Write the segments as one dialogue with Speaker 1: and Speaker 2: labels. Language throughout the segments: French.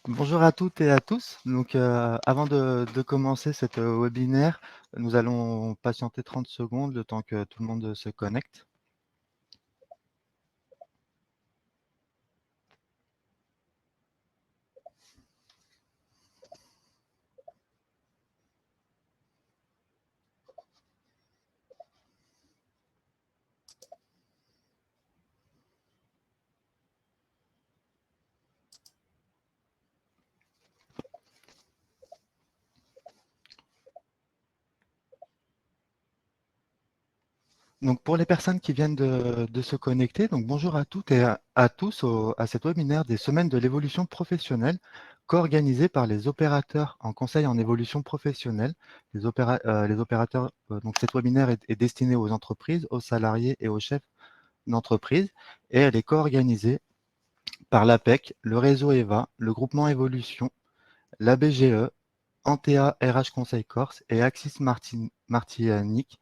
Speaker 1: Bonjour à toutes et à tous. Donc, avant de commencer cet webinaire, nous allons patienter 30 secondes le temps que tout le monde se connecte. Donc, pour les personnes qui viennent de se connecter, donc bonjour à toutes et à tous à cet webinaire des semaines de l'évolution professionnelle co-organisé par les opérateurs en conseil en évolution professionnelle. Les opérateurs, donc cet webinaire est destiné aux entreprises, aux salariés et aux chefs d'entreprise et elle est co-organisée par l'APEC, le réseau EVA, le groupement Évolution, la BGE, Antea RH Conseil Corse et Axis Martinique,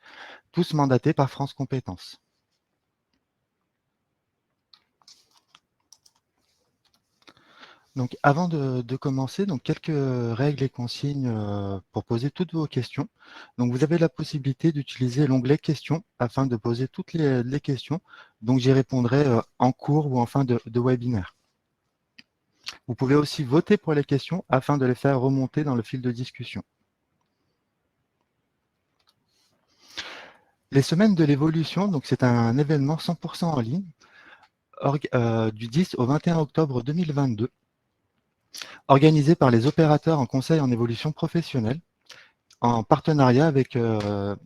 Speaker 1: tous mandatés par France Compétences. Donc, avant de commencer, donc quelques règles et consignes pour poser toutes vos questions. Donc, vous avez la possibilité d'utiliser l'onglet questions afin de poser toutes les questions. Donc, j'y répondrai en cours ou en fin de webinaire. Vous pouvez aussi voter pour les questions afin de les faire remonter dans le fil de discussion. Les semaines de l'évolution, donc c'est un événement 100% en ligne du 10 au 21 octobre 2022, organisé par les opérateurs en conseil en évolution professionnelle, en partenariat avec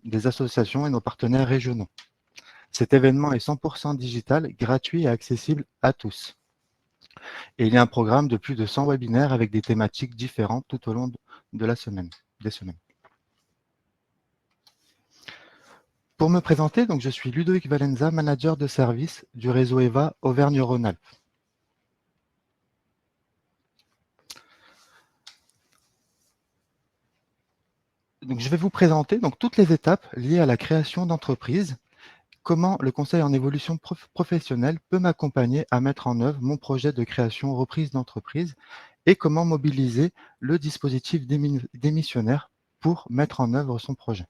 Speaker 1: des associations et nos partenaires régionaux. Cet événement est 100% digital, gratuit et accessible à tous. Et il y a un programme de plus de 100 webinaires avec des thématiques différentes tout au long de la semaine, des semaines. Pour me présenter, donc je suis Ludovic Valenza, manager de service du réseau EVA Auvergne-Rhône-Alpes. Donc, je vais vous présenter donc, toutes les étapes liées à la création d'entreprise, comment le conseil en évolution professionnelle peut m'accompagner à mettre en œuvre mon projet de création reprise d'entreprise et comment mobiliser le dispositif démissionnaire pour mettre en œuvre son projet.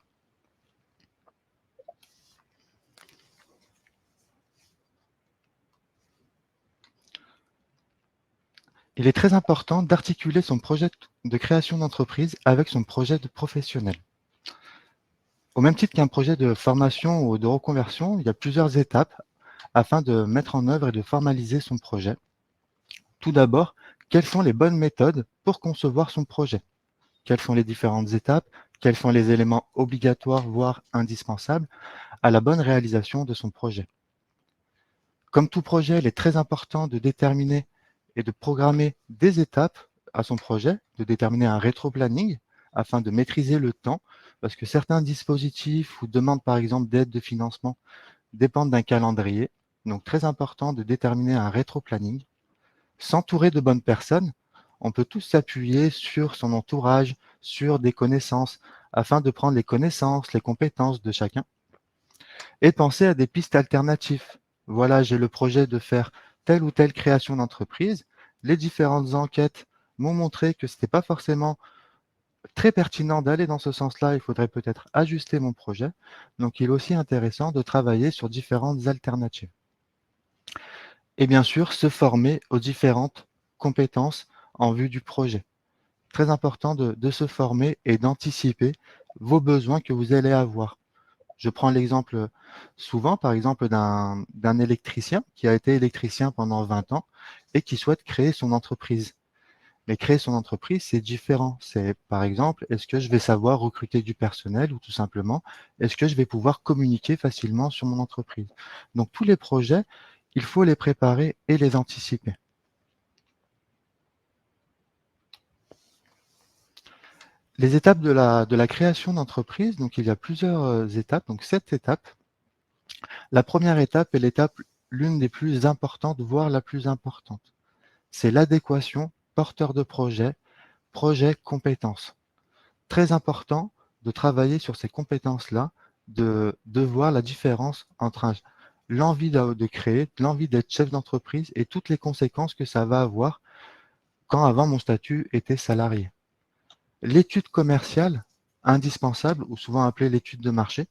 Speaker 1: Il est très important d'articuler son projet de création d'entreprise avec son projet de professionnel. Au même titre qu'un projet de formation ou de reconversion, il y a plusieurs étapes afin de mettre en œuvre et de formaliser son projet. Tout d'abord, quelles sont les bonnes méthodes pour concevoir son projet? Quelles sont les différentes étapes? Quels sont les éléments obligatoires, voire indispensables, à la bonne réalisation de son projet? Comme tout projet, il est très important de déterminer et de programmer des étapes à son projet, de déterminer un rétro-planning afin de maîtriser le temps, parce que certains dispositifs ou demandes, par exemple, d'aide de financement dépendent d'un calendrier. Donc, très important de déterminer un rétro-planning. S'entourer de bonnes personnes, on peut tous s'appuyer sur son entourage, sur des connaissances, afin de prendre les connaissances, les compétences de chacun, et penser à des pistes alternatives. Voilà, j'ai le projet de faire telle ou telle création d'entreprise. Les différentes enquêtes m'ont montré que ce n'était pas forcément très pertinent d'aller dans ce sens-là, il faudrait peut-être ajuster mon projet. Donc, il est aussi intéressant de travailler sur différentes alternatives. Et bien sûr, se former aux différentes compétences en vue du projet. Très important de se former et d'anticiper vos besoins que vous allez avoir. Je prends l'exemple souvent, par exemple, d'un électricien qui a été électricien pendant 20 ans et qui souhaite créer son entreprise. Mais créer son entreprise, c'est différent. C'est, par exemple, est-ce que je vais savoir recruter du personnel ou tout simplement, est-ce que je vais pouvoir communiquer facilement sur mon entreprise? Donc, tous les projets, il faut les préparer et les anticiper. Les étapes de la création d'entreprise, donc il y a plusieurs étapes, donc 7 étapes. La première étape est l'étape l'une des plus importantes, voire la plus importante. C'est l'adéquation porteur de projet, projet, compétences. Très important de travailler sur ces compétences-là, de voir la différence entre l'envie de créer, l'envie d'être chef d'entreprise et toutes les conséquences que ça va avoir quand avant mon statut était salarié. L'étude commerciale, indispensable, ou souvent appelée l'étude de marché,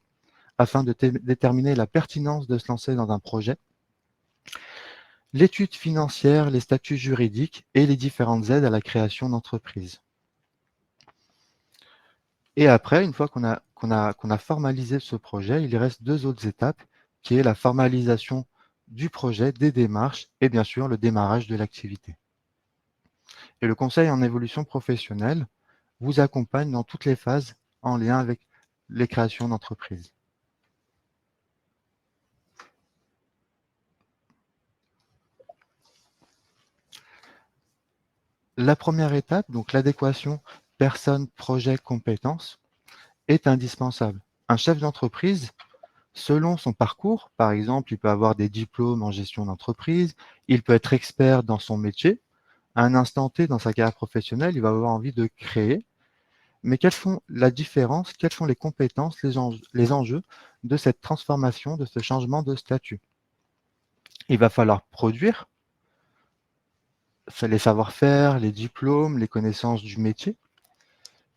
Speaker 1: afin de déterminer la pertinence de se lancer dans un projet. L'étude financière, les statuts juridiques et les différentes aides à la création d'entreprise. Et après, une fois qu'on a formalisé ce projet, il reste deux autres étapes, qui est la formalisation du projet, des démarches et bien sûr le démarrage de l'activité. Et le conseil en évolution professionnelle vous accompagne dans toutes les phases en lien avec les créations d'entreprises. La première étape, donc l'adéquation personne, projet, compétences, est indispensable. Un chef d'entreprise, selon son parcours, par exemple, il peut avoir des diplômes en gestion d'entreprise, il peut être expert dans son métier. À un instant T dans sa carrière professionnelle, il va avoir envie de créer. Mais quelles sont la différence, quelles sont les compétences, les enjeux de cette transformation, de ce changement de statut? Il va falloir produire, les savoir-faire, les diplômes, les connaissances du métier.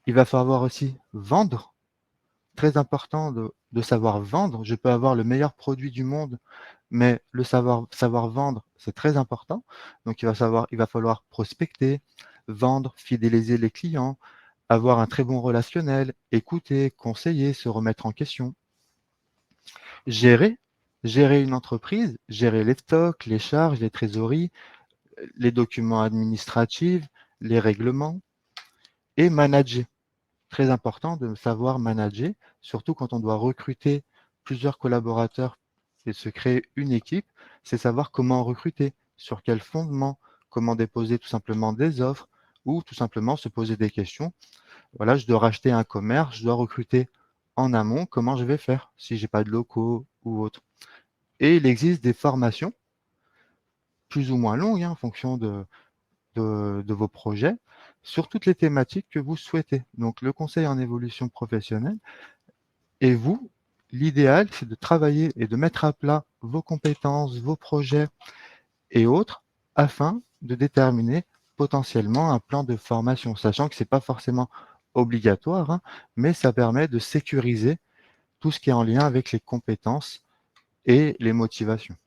Speaker 1: Il va falloir aussi vendre, très important de savoir vendre. Je peux avoir le meilleur produit du monde, mais le savoir vendre, c'est très important. Donc il va falloir prospecter, vendre, fidéliser les clients, avoir un très bon relationnel, écouter, conseiller, se remettre en question. Gérer, gérer une entreprise, gérer les stocks, les charges, les trésoreries, les documents administratifs, les règlements et manager. Très important de savoir manager, surtout quand on doit recruter plusieurs collaborateurs et se créer une équipe, c'est savoir comment recruter, sur quel fondement, comment déposer tout simplement des offres ou tout simplement se poser des questions. Voilà, je dois racheter un commerce, je dois recruter en amont, comment je vais faire si j'ai pas de locaux ou autre. Et il existe des formations plus ou moins longues en fonction de vos projets sur toutes les thématiques que vous souhaitez. Donc le conseil en évolution professionnelle. Et vous, l'idéal, c'est de travailler et de mettre à plat vos compétences, vos projets et autres afin de déterminer potentiellement un plan de formation, sachant que ce n'est pas forcément obligatoire, mais ça permet de sécuriser tout ce qui est en lien avec les compétences et les motivations.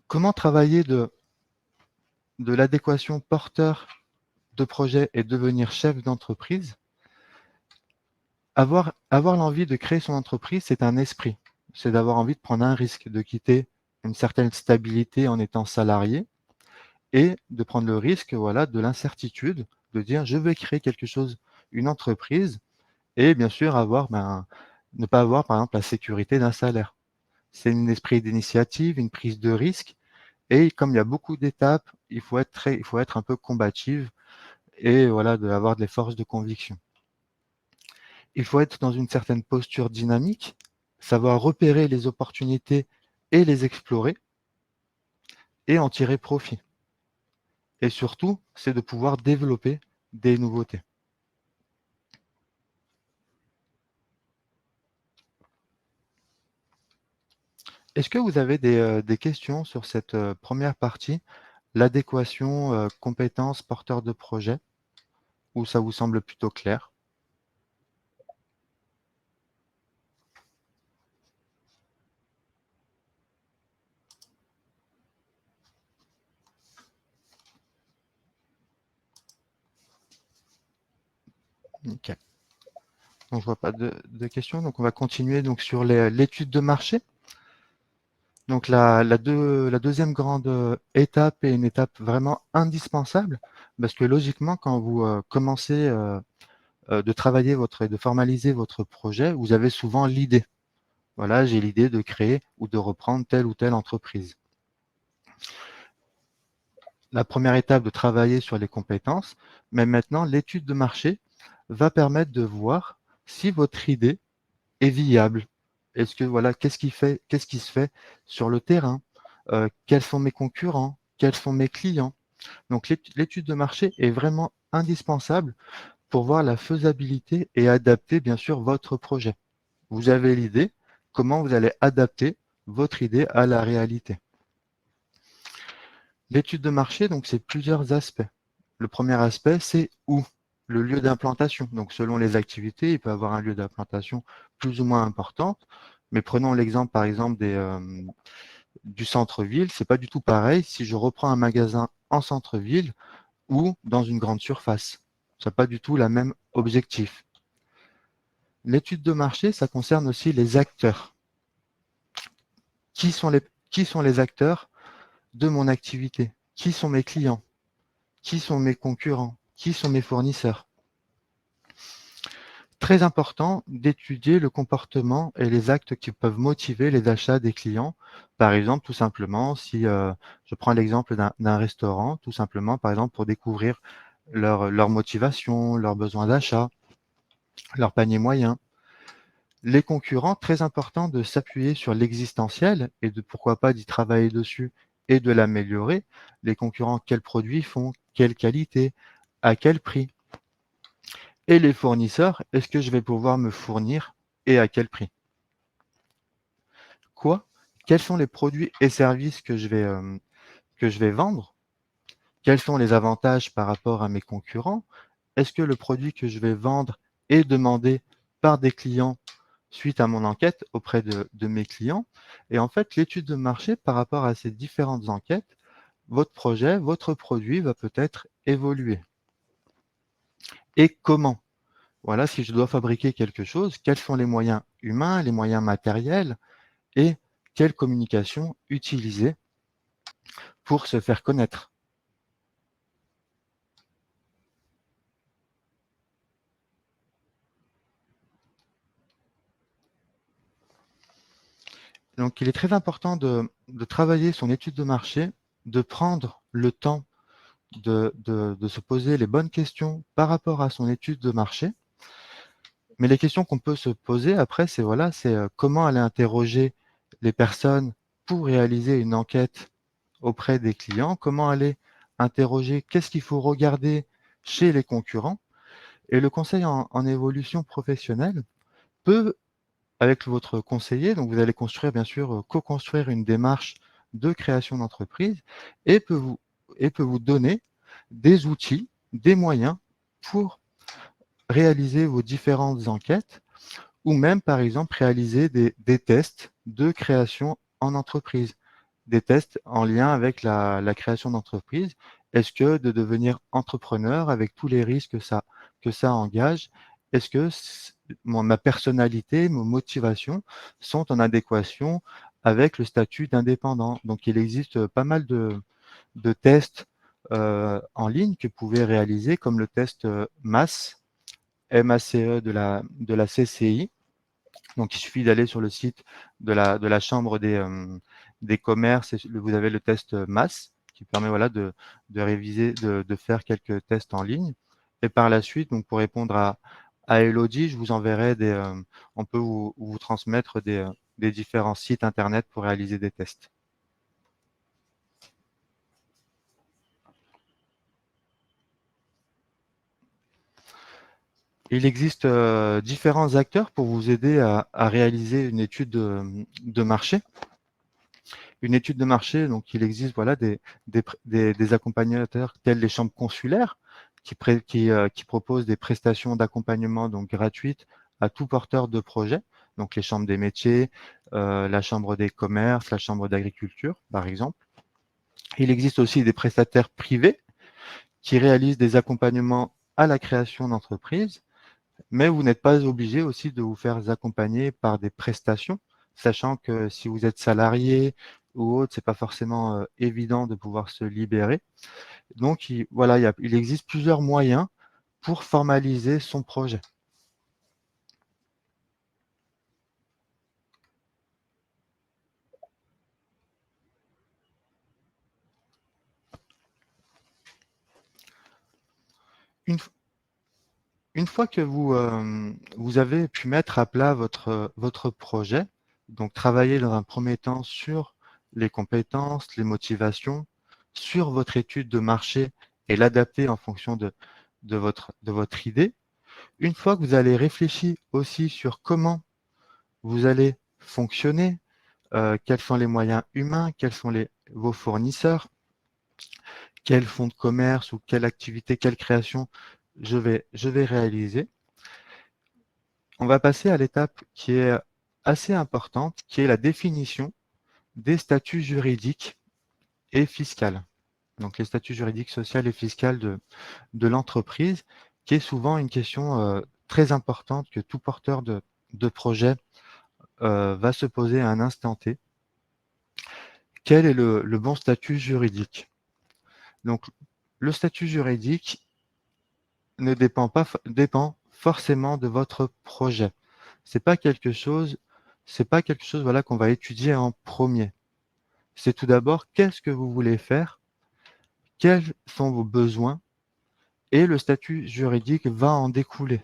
Speaker 1: Comment travailler de l'adéquation porteur de projet et devenir chef d'entreprise? Avoir l'envie de créer son entreprise, c'est un esprit. C'est d'avoir envie de prendre un risque, de quitter une certaine stabilité en étant salarié et de prendre le risque, voilà, de l'incertitude, de dire: «Je vais créer quelque chose, une entreprise» et bien sûr ne pas avoir, par exemple, la sécurité d'un salaire. C'est un esprit d'initiative, une prise de risque et comme il y a beaucoup d'étapes, il faut être un peu combative et voilà, avoir des forces de conviction. Il faut être dans une certaine posture dynamique, savoir repérer les opportunités et les explorer et en tirer profit. Et surtout, c'est de pouvoir développer des nouveautés. Est-ce que vous avez des questions sur cette première partie, l'adéquation compétences porteur de projet, ou ça vous semble plutôt clair? Nickel. Donc, je vois pas de questions, donc on va continuer donc, sur l'étude de marché. Donc la deuxième grande étape est une étape vraiment indispensable parce que logiquement, quand vous commencez de travailler et de formaliser votre projet, vous avez souvent l'idée. Voilà, j'ai l'idée de créer ou de reprendre telle ou telle entreprise. La première étape de travailler sur les compétences, mais maintenant l'étude de marché va permettre de voir si votre idée est viable. Est-ce que voilà, qu'est-ce qui se fait sur le terrain? Quels sont mes concurrents? Quels sont mes clients? Donc l'étude de marché est vraiment indispensable pour voir la faisabilité et adapter bien sûr votre projet. vous avez l'idée, comment vous allez adapter votre idée à la réalité. L'étude de marché, donc, c'est plusieurs aspects. Le premier aspect, c'est où? Le lieu d'implantation. Donc, selon les activités, il peut y avoir un lieu d'implantation plus ou moins important. Mais prenons l'exemple, par exemple, du centre-ville. C'est pas du tout pareil si je reprends un magasin en centre-ville ou dans une grande surface. Ça n'a pas du tout la même objectif. L'étude de marché, ça concerne aussi les acteurs. Qui sont les acteurs de mon activité? Qui sont mes clients? Qui sont mes concurrents? Qui sont mes fournisseurs? Très important d'étudier le comportement et les actes qui peuvent motiver les achats des clients. Par exemple, tout simplement, si je prends l'exemple d'un restaurant, tout simplement, par exemple, pour découvrir leur motivation, leurs besoins d'achat, leur panier moyen. Les concurrents, très important de s'appuyer sur l'existentiel et de pourquoi pas d'y travailler dessus et de l'améliorer. Les concurrents, quels produits font, quelle qualité, à quel prix. Et les fournisseurs, est-ce que je vais pouvoir me fournir et à quel prix? Quoi? Quels sont les produits et services que je vais vendre? Quels sont les avantages par rapport à mes concurrents? Est-ce que le produit que je vais vendre est demandé par des clients suite à mon enquête auprès de mes clients? Et en fait, l'étude de marché par rapport à ces différentes enquêtes, votre projet, votre produit va peut-être évoluer. Et comment? Voilà, si je dois fabriquer quelque chose, quels sont les moyens humains, les moyens matériels et quelle communication utiliser pour se faire connaître. Donc, il est très important de travailler son étude de marché, de prendre le temps de se poser les bonnes questions par rapport à son étude de marché. Mais les questions qu'on peut se poser après, c'est voilà, c'est comment aller interroger les personnes pour réaliser une enquête auprès des clients, comment aller interroger qu'est-ce qu'il faut regarder chez les concurrents. Et le conseil en évolution professionnelle peut, avec votre conseiller, donc vous allez construire bien sûr, co-construire une démarche de création d'entreprise et peut vous donner des outils, des moyens pour réaliser vos différentes enquêtes ou même, par exemple, réaliser des tests de création en entreprise, des tests en lien avec la création d'entreprise. Est-ce que de devenir entrepreneur avec tous les risques que ça engage, est-ce que ma personnalité, mes motivations sont en adéquation avec le statut d'indépendant? Donc, il existe pas mal de tests en ligne que vous pouvez réaliser, comme le test MACE, MACE de la CCI. Donc, il suffit d'aller sur le site de la Chambre des commerces et vous avez le test MACE qui permet voilà, de réviser, de faire quelques tests en ligne. Et par la suite, donc pour répondre à Elodie, je vous enverrai on peut vous transmettre des différents sites internet pour réaliser des tests. Il existe différents acteurs pour vous aider à réaliser une étude de marché. Une étude de marché, donc il existe voilà, des accompagnateurs tels les chambres consulaires qui proposent des prestations d'accompagnement donc gratuites à tout porteur de projet, donc les chambres des métiers, la chambre des commerces, la chambre d'agriculture par exemple. Il existe aussi des prestataires privés qui réalisent des accompagnements à la création d'entreprises, mais vous n'êtes pas obligé aussi de vous faire accompagner par des prestations, sachant que si vous êtes salarié ou autre, c'est pas forcément évident de pouvoir se libérer. Donc voilà, il existe plusieurs moyens pour formaliser son projet. Une, une fois que vous avez pu mettre à plat votre projet, donc travailler dans un premier temps sur les compétences, les motivations, sur votre étude de marché et l'adapter en fonction de votre idée. Une fois que vous allez réfléchir aussi sur comment vous allez fonctionner, quels sont les moyens humains, quels sont vos fournisseurs, quel fonds de commerce ou quelle activité, quelle création je vais réaliser. On va passer à l'étape qui est assez importante, qui est la définition des statuts juridiques et fiscaux. Donc les statuts juridiques, sociaux et fiscaux de l'entreprise, qui est souvent une question très importante que tout porteur de projet va se poser à un instant T. Quel est le bon statut juridique? Donc le statut juridique ne dépend forcément de votre projet. C'est pas quelque chose, voilà, qu'on va étudier en premier. C'est tout d'abord qu'est-ce que vous voulez faire, quels sont vos besoins, et le statut juridique va en découler.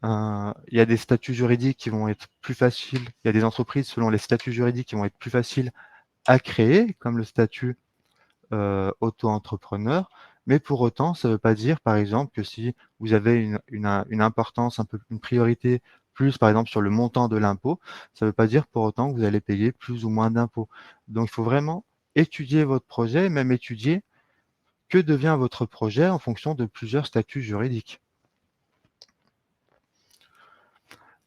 Speaker 1: Il y a des statuts juridiques qui vont être plus faciles, il y a des entreprises selon les statuts juridiques qui vont être plus faciles à créer, comme le statut auto-entrepreneur, mais pour autant, ça ne veut pas dire, par exemple, que si vous avez une importance, une priorité plus, par exemple, sur le montant de l'impôt, ça ne veut pas dire pour autant que vous allez payer plus ou moins d'impôts. Donc, il faut vraiment étudier votre projet, même étudier que devient votre projet en fonction de plusieurs statuts juridiques.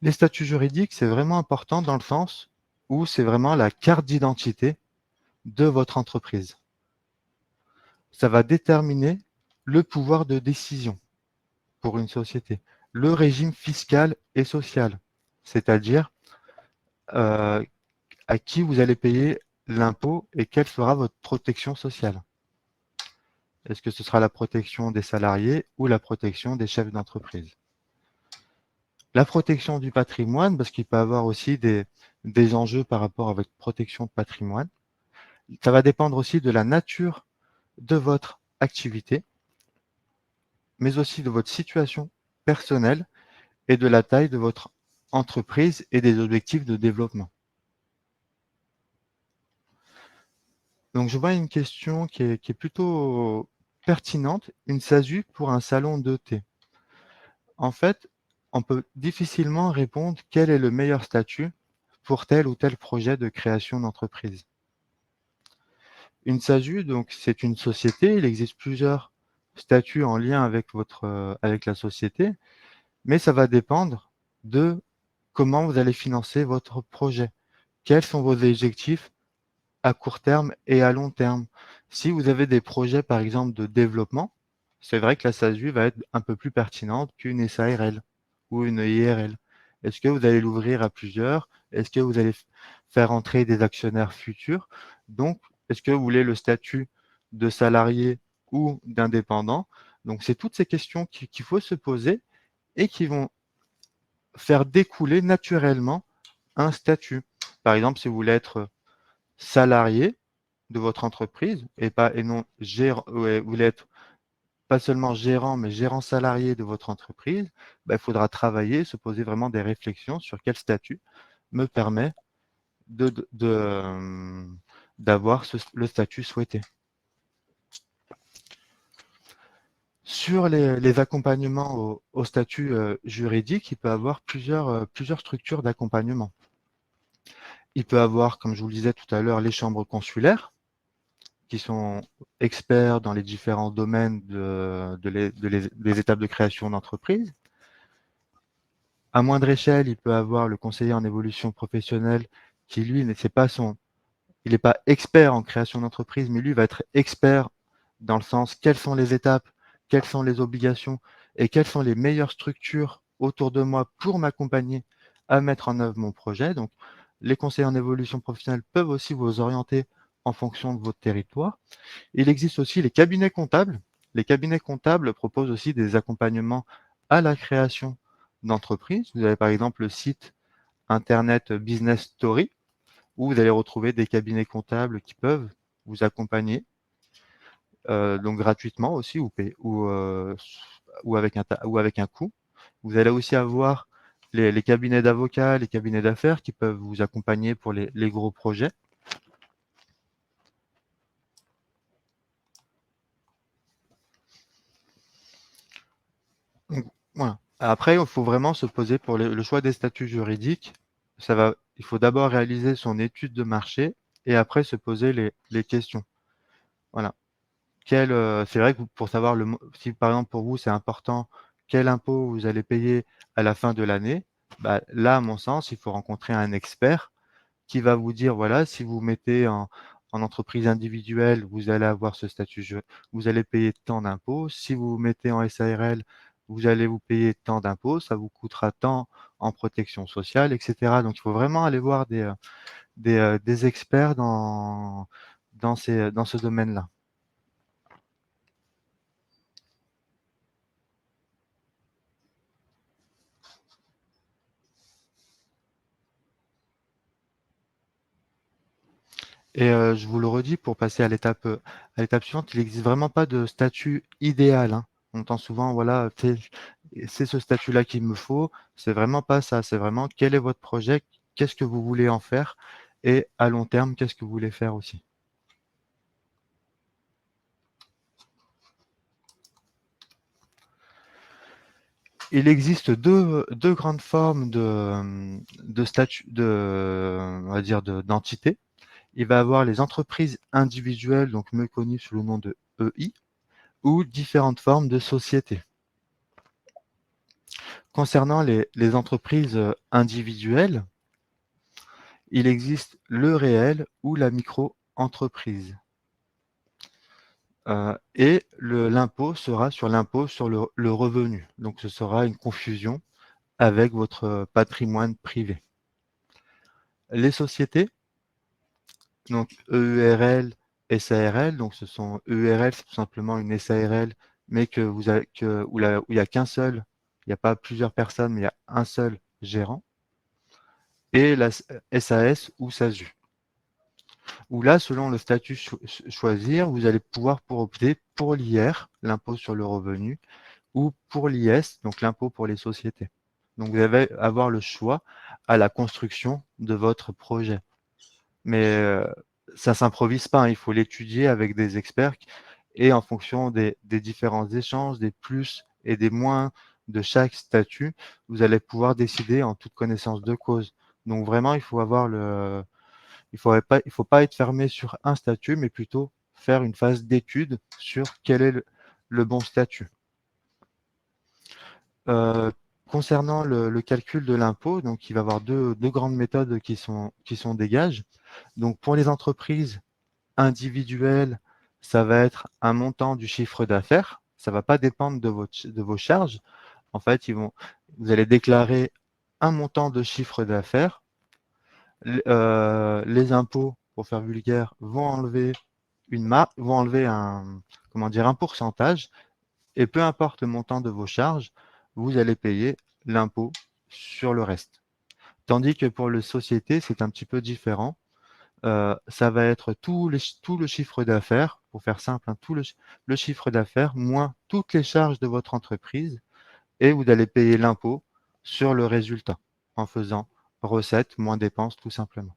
Speaker 1: Les statuts juridiques, c'est vraiment important dans le sens où c'est vraiment la carte d'identité de votre entreprise. Ça va déterminer le pouvoir de décision pour une société, le régime fiscal et social, c'est-à-dire à qui vous allez payer l'impôt et quelle sera votre protection sociale. Est-ce que ce sera la protection des salariés ou la protection des chefs d'entreprise? La protection du patrimoine, parce qu'il peut y avoir aussi des enjeux par rapport à votre protection de patrimoine. Ça va dépendre aussi de la nature de votre activité, mais aussi de votre situation personnelle et de la taille de votre entreprise et des objectifs de développement. Donc, je vois une question qui est plutôt pertinente. Une SASU pour un salon de thé. En fait, on peut difficilement répondre quel est le meilleur statut pour tel ou tel projet de création d'entreprise. Une SASU, donc, c'est une société. Il existe plusieurs statuts en lien avec avec la société, mais ça va dépendre de comment vous allez financer votre projet. Quels sont vos objectifs à court terme et à long terme? Si vous avez des projets, par exemple, de développement, c'est vrai que la SASU va être un peu plus pertinente qu'une SARL ou une IRL. Est-ce que vous allez l'ouvrir à plusieurs? Est-ce que vous allez faire entrer des actionnaires futurs? Donc, est-ce que vous voulez le statut de salarié ou d'indépendant? Donc, c'est toutes ces questions qu'il faut se poser et qui vont faire découler naturellement un statut. Par exemple, si vous voulez être salarié de votre entreprise et non gérant, ouais, vous voulez être pas seulement gérant, mais gérant salarié de votre entreprise, il faudra travailler, se poser vraiment des réflexions sur quel statut me permet d'avoir le statut souhaité. Sur les accompagnements au statut juridique, il peut y avoir plusieurs structures d'accompagnement. Il peut y avoir, comme je vous le disais tout à l'heure, les chambres consulaires, qui sont experts dans les différents domaines des étapes de création d'entreprise. À moindre échelle, il peut avoir le conseiller en évolution professionnelle qui, lui, il n'est pas expert en création d'entreprise, mais lui va être expert dans le sens quelles sont les étapes, quelles sont les obligations et quelles sont les meilleures structures autour de moi pour m'accompagner à mettre en œuvre mon projet. Donc, les conseillers en évolution professionnelle peuvent aussi vous orienter en fonction de votre territoire. Il existe aussi les cabinets comptables. Les cabinets comptables proposent aussi des accompagnements à la création d'entreprises. Vous avez par exemple le site internet Business Story, où vous allez retrouver des cabinets comptables qui peuvent vous accompagner, donc gratuitement aussi ou avec un coût. Vous allez aussi avoir les cabinets d'avocats, les cabinets d'affaires qui peuvent vous accompagner pour les gros projets. Donc, voilà. Après, il faut vraiment se poser pour le choix des statuts juridiques. Il faut d'abord réaliser son étude de marché et après se poser les questions. Voilà. C'est vrai que pour savoir si par exemple pour vous c'est important quel impôt vous allez payer à la fin de l'année, bah, là, à mon sens, il faut rencontrer un expert qui va vous dire, voilà, si vous mettez en entreprise individuelle, vous allez avoir ce statut, vous allez payer tant d'impôts. Si vous vous mettez en SARL, vous allez vous payer tant d'impôts, ça vous coûtera tant en protection sociale, etc. Donc, il faut vraiment aller voir des experts dans ce domaine-là. Et je vous le redis pour passer à l'étape suivante, il n'existe vraiment pas de statut idéal, hein. On entend souvent, voilà, c'est ce statut-là qu'il me faut. C'est vraiment pas ça. C'est vraiment quel est votre projet, qu'est-ce que vous voulez en faire et à long terme, qu'est-ce que vous voulez faire aussi. Il existe deux grandes formes de statut, on va dire, d'entité. Il va y avoir les entreprises individuelles, donc mieux connues sous le nom de EI, ou différentes formes de sociétés. Concernant les entreprises individuelles, il existe le réel ou la micro-entreprise. Et l'impôt sera sur l'impôt sur le revenu. Donc ce sera une confusion avec votre patrimoine privé. Les sociétés, donc EURL, SARL, donc ce sont EURL, c'est tout simplement une SARL, mais que vous avez, où il n'y a qu'un seul, il n'y a pas plusieurs personnes, mais il y a un seul gérant. Et la SAS ou SASU. Où là, selon le statut choisir, vous allez pouvoir opter pour l'IR, l'impôt sur le revenu, ou pour l'IS, donc l'impôt pour les sociétés. Donc vous allez avoir le choix à la construction de votre projet. Mais ça ne s'improvise pas, hein, il faut l'étudier avec des experts et en fonction des différents échanges, des plus et des moins de chaque statut, vous allez pouvoir décider en toute connaissance de cause. Donc vraiment, il faut pas être fermé sur un statut, mais plutôt faire une phase d'étude sur quel est le bon statut. Euh, Concernant le calcul de l'impôt, donc il va y avoir deux grandes méthodes qui sont des gages. Donc pour les entreprises individuelles, ça va être un montant du chiffre d'affaires. Ça ne va pas dépendre de vos charges. En fait, vous allez déclarer un montant de chiffre d'affaires. Les impôts, pour faire vulgaire, vont enlever vont enlever un pourcentage, et peu importe le montant de vos charges, vous allez payer l'impôt sur le reste. Tandis que pour les sociétés, c'est un petit peu différent. Ça va être tout le chiffre d'affaires, pour faire simple, hein, le chiffre d'affaires moins toutes les charges de votre entreprise, et vous allez payer l'impôt sur le résultat en faisant recettes moins dépenses tout simplement.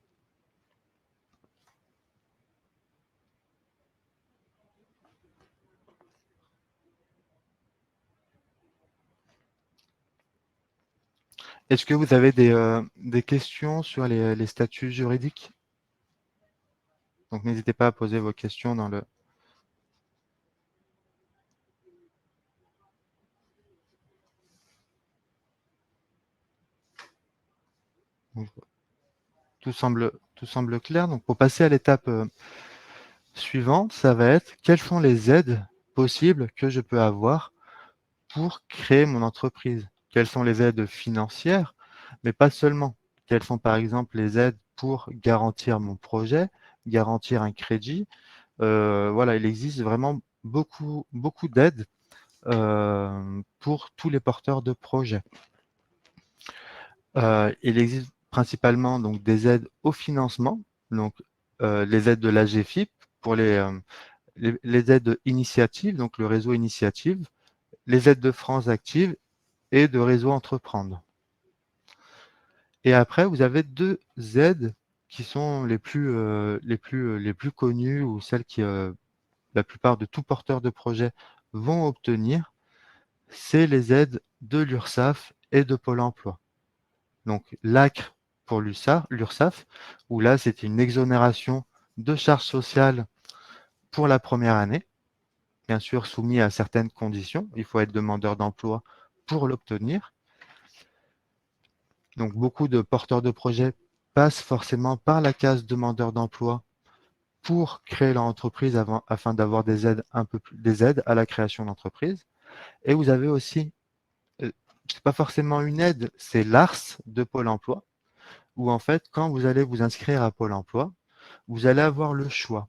Speaker 1: Est-ce que vous avez des questions sur les statuts juridiques? Donc n'hésitez pas à poser vos questions dans le... Tout semble clair. Donc pour passer à l'étape suivante, ça va être quelles sont les aides possibles que je peux avoir pour créer mon entreprise? Quelles sont les aides financières, mais pas seulement. Quelles sont par exemple les aides pour garantir mon projet, garantir un crédit? Voilà, il existe vraiment beaucoup d'aides pour tous les porteurs de projets. Il existe principalement donc des aides au financement, donc les aides de l'AGFIP pour les aides initiatives, donc le réseau initiative, les aides de France Active et de réseau Entreprendre. Et après, vous avez deux aides qui sont les plus connues ou celles qui, la plupart de tout porteurs de projets vont obtenir. c'est les aides de l'URSSAF et de Pôle emploi. Donc l'ACRE pour l'URSSAF, où là, c'est une exonération de charges sociales pour la première année, bien sûr soumis à certaines conditions. Il faut être demandeur d'emploi pour l'obtenir. Donc beaucoup de porteurs de projets passent forcément par la case demandeur d'emploi pour créer leur entreprise afin d'avoir des aides des aides à la création d'entreprise. Et vous avez aussi, c'est pas forcément une aide, c'est l'ARS de Pôle emploi, où en fait, quand vous allez vous inscrire à Pôle emploi, vous allez avoir le choix,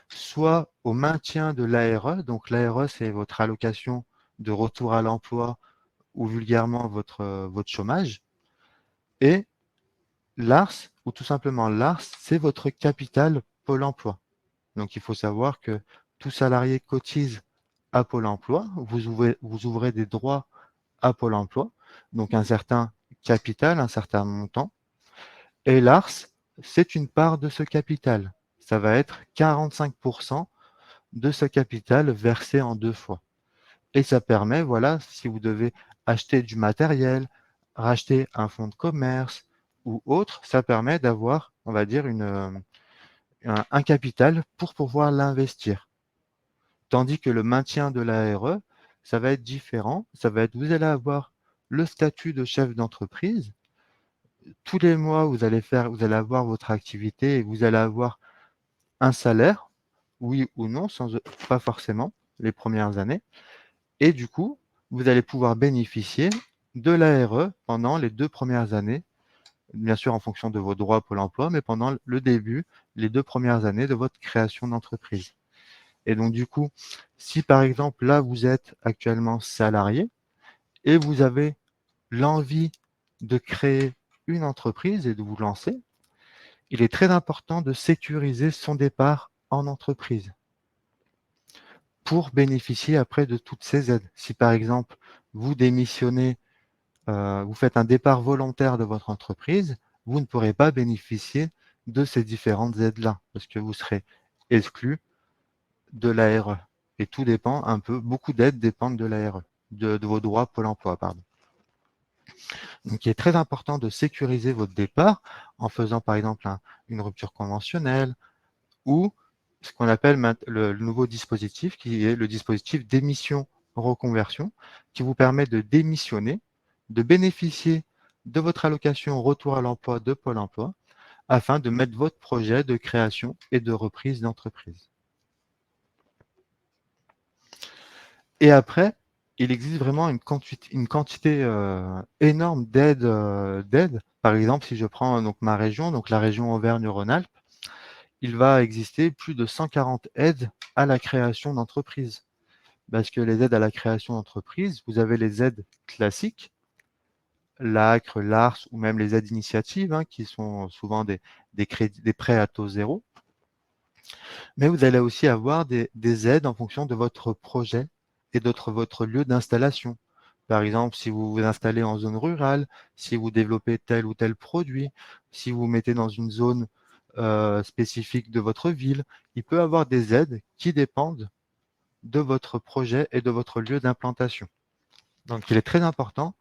Speaker 1: soit au maintien de l'ARE, donc l'ARE c'est votre allocation de retour à l'emploi ou vulgairement votre chômage, et l'ARS, ou tout simplement l'ARS, c'est votre capital Pôle emploi. Donc il faut savoir que tout salarié cotise à Pôle emploi, vous ouvrez des droits à Pôle emploi, donc un certain capital, un certain montant, et l'ARS, c'est une part de ce capital. Ça va être 45% de ce capital versé en 2 fois. Et ça permet, voilà, si vous devez acheter du matériel, racheter un fonds de commerce ou autre, ça permet d'avoir, on va dire, un capital pour pouvoir l'investir. Tandis que le maintien de l'ARE, ça va être différent. Ça va être, vous allez avoir le statut de chef d'entreprise. Tous les mois, vous allez avoir votre activité et vous allez avoir un salaire, oui ou non, pas forcément les premières années. Et du coup, vous allez pouvoir bénéficier de l'ARE pendant les 2 premières années, bien sûr en fonction de vos droits Pôle emploi, mais pendant le début, les 2 premières années de votre création d'entreprise. Et donc du coup, si par exemple là vous êtes actuellement salarié et vous avez l'envie de créer une entreprise et de vous lancer, il est très important de sécuriser son départ en entreprise pour bénéficier après de toutes ces aides. Si par exemple vous démissionnez, vous faites un départ volontaire de votre entreprise, vous ne pourrez pas bénéficier de ces différentes aides-là parce que vous serez exclu de l'ARE. Et tout dépend un peu, beaucoup d'aides dépendent de l'ARE, de vos droits Pôle emploi, pardon. Donc, il est très important de sécuriser votre départ en faisant par exemple une rupture conventionnelle ou ce qu'on appelle le nouveau dispositif qui est le dispositif démission-reconversion qui vous permet de démissionner, de bénéficier de votre allocation retour à l'emploi de Pôle emploi afin de mettre votre projet de création et de reprise d'entreprise. Et après, il existe vraiment une quantité énorme d'aides. Par exemple, si je prends donc ma région, donc la région Auvergne-Rhône-Alpes, il va exister plus de 140 aides à la création d'entreprise. Parce que les aides à la création d'entreprise, vous avez les aides classiques, l'ACRE, l'ARS ou même les aides initiatives, hein, qui sont souvent des prêts à taux zéro. Mais vous allez aussi avoir des aides en fonction de votre projet et de votre lieu d'installation. Par exemple, si vous vous installez en zone rurale, si vous développez tel ou tel produit, si vous vous mettez dans une zone spécifique de votre ville, il peut y avoir des aides qui dépendent de votre projet et de votre lieu d'implantation. Donc, il est très important,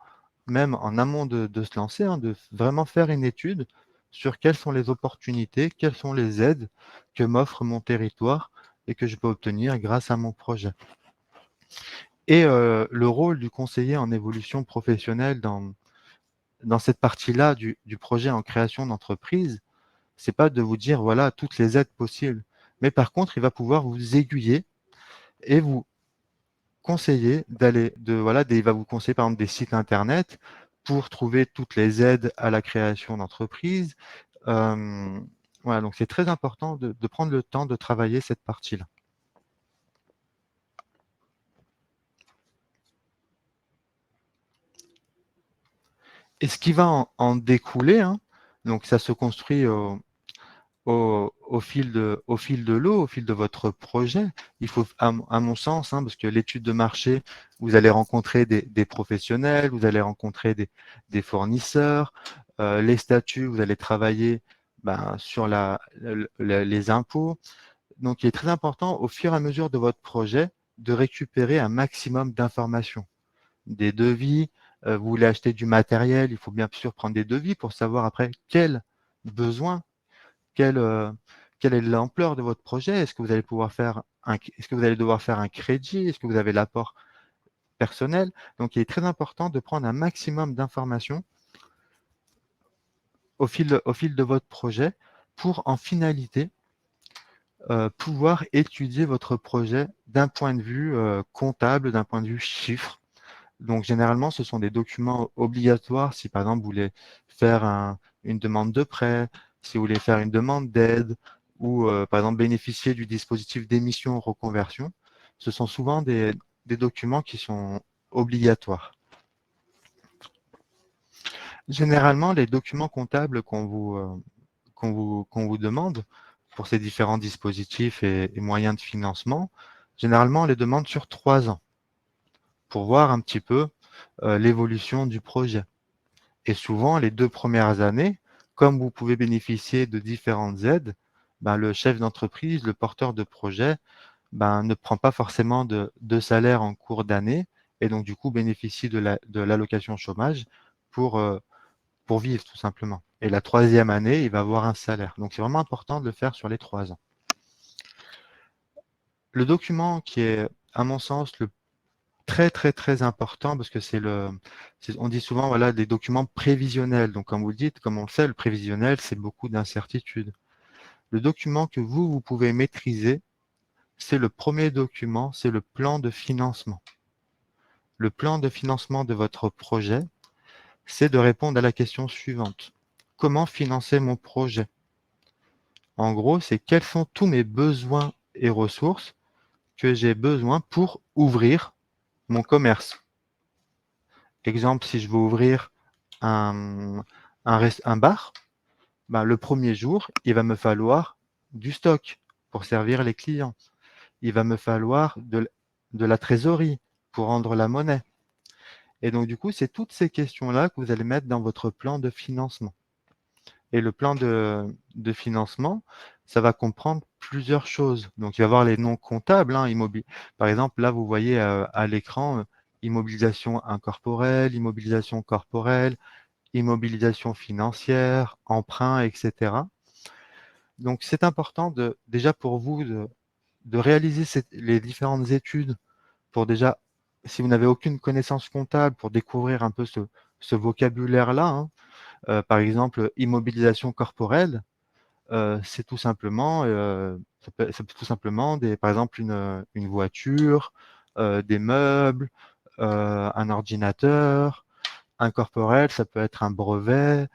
Speaker 1: même en amont de se lancer, hein, de vraiment faire une étude sur quelles sont les opportunités, quelles sont les aides que m'offre mon territoire et que je peux obtenir grâce à mon projet. Et le rôle du conseiller en évolution professionnelle dans cette partie-là du projet en création d'entreprise, c'est pas de vous dire voilà toutes les aides possibles, mais par contre, il va pouvoir vous aiguiller et vous conseiller il va vous conseiller par exemple des sites internet pour trouver toutes les aides à la création d'entreprise. Voilà, donc c'est très important de prendre le temps de travailler cette partie-là. Et ce qui va en découler, hein, donc ça se construit au fil de l'eau, au fil de votre projet. Il faut, à mon sens, hein, parce que l'étude de marché, vous allez rencontrer des professionnels, vous allez rencontrer des fournisseurs, les statuts, vous allez travailler sur les impôts. Donc, il est très important, au fur et à mesure de votre projet, de récupérer un maximum d'informations. des devis, vous voulez acheter du matériel, il faut bien sûr prendre des devis pour savoir après quel besoin, quel, quelle est l'ampleur de votre projet. Est-ce que vous allez pouvoir faire est-ce que vous allez devoir faire un crédit? Est-ce que vous avez l'apport personnel? Donc, il est très important de prendre un maximum d'informations au fil de votre projet pour, en finalité, pouvoir étudier votre projet d'un point de vue comptable, d'un point de vue chiffre. Donc, généralement, ce sont des documents obligatoires si, par exemple, vous voulez faire une demande de prêt, si vous voulez faire une demande d'aide ou, par exemple, bénéficier du dispositif d'émission reconversion. Ce sont souvent des documents qui sont obligatoires. Généralement, les documents comptables qu'on vous demande pour ces différents dispositifs et moyens de financement, généralement, on les demande sur 3 ans pour voir un petit peu l'évolution du projet. Et souvent, les 2 premières années, comme vous pouvez bénéficier de différentes aides, ben, le chef d'entreprise, le porteur de projet, ben, ne prend pas forcément de salaire en cours d'année et donc du coup bénéficie de l'allocation chômage pour, pour vivre tout simplement. Et la 3e année, il va avoir un salaire. Donc c'est vraiment important de le faire sur les 3 ans. Le document qui est, à mon sens, le très important parce que on dit souvent voilà des documents prévisionnels. Donc comme vous le dites, comme on le sait, le prévisionnel, c'est beaucoup d'incertitudes. Le document que vous pouvez maîtriser, c'est le premier document, c'est le plan de financement. Le plan de financement de votre projet, c'est de répondre à la question suivante. Comment financer mon projet? En gros, c'est quels sont tous mes besoins et ressources que j'ai besoin pour ouvrir mon commerce. Exemple, si je veux ouvrir un, un bar, ben, le premier jour, il va me falloir du stock pour servir les clients. Il va me falloir de la trésorerie pour rendre la monnaie. Et donc, du coup, c'est toutes ces questions-là que vous allez mettre dans votre plan de financement. Et le plan de financement, ça va comprendre plusieurs choses. Donc, il va y avoir les noms comptables. Hein, par exemple, là, vous voyez à l'écran immobilisation incorporelle, immobilisation corporelle, immobilisation financière, emprunt, etc. Donc, c'est important déjà pour vous de réaliser les différentes études pour déjà, si vous n'avez aucune connaissance comptable, pour découvrir un peu ce vocabulaire-là. Hein. Par exemple, immobilisation corporelle, c'est tout simplement, ça peut tout simplement par exemple une voiture, des meubles, un ordinateur. Incorporel, ça peut être un brevet.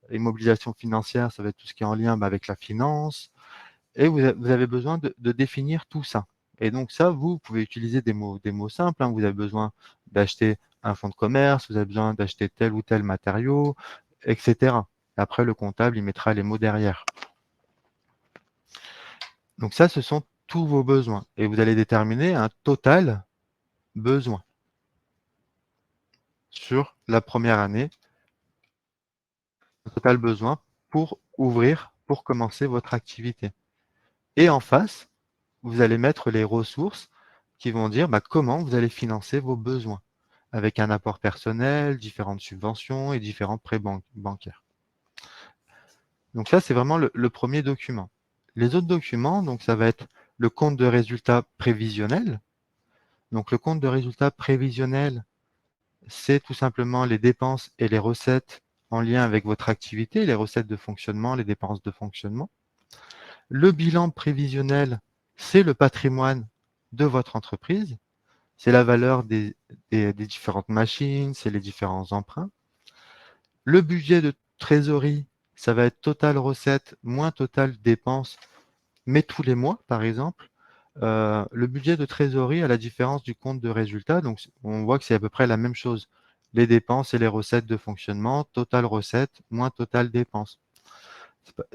Speaker 1: Immobilisation financière, ça va être tout ce qui est en lien avec la finance. Et vous avez besoin de définir tout ça. Et donc ça, vous pouvez utiliser des mots simples. Hein. Vous avez besoin d'acheter un fonds de commerce, vous avez besoin d'acheter tel ou tel matériau, etc. Après, le comptable, il mettra les mots derrière. Donc ça, ce sont tous vos besoins. Et vous allez déterminer un total besoin sur la première année, un total besoin pour ouvrir, pour commencer votre activité. Et en face, vous allez mettre les ressources qui vont dire comment vous allez financer vos besoins avec un apport personnel, différentes subventions et différents prêts bancaires. Donc ça, c'est vraiment le premier document. Les autres documents, donc ça va être le compte de résultat prévisionnel. Donc le compte de résultat prévisionnel, c'est tout simplement les dépenses et les recettes en lien avec votre activité, les recettes de fonctionnement, les dépenses de fonctionnement. Le bilan prévisionnel, c'est le patrimoine de votre entreprise, c'est la valeur des différentes machines, c'est les différents emprunts. Le budget de trésorerie, ça va être total recette moins total dépenses, mais tous les mois, par exemple. Le budget de trésorerie, à la différence du compte de résultat, donc on voit que c'est à peu près la même chose. Les dépenses et les recettes de fonctionnement, total recette moins total dépenses.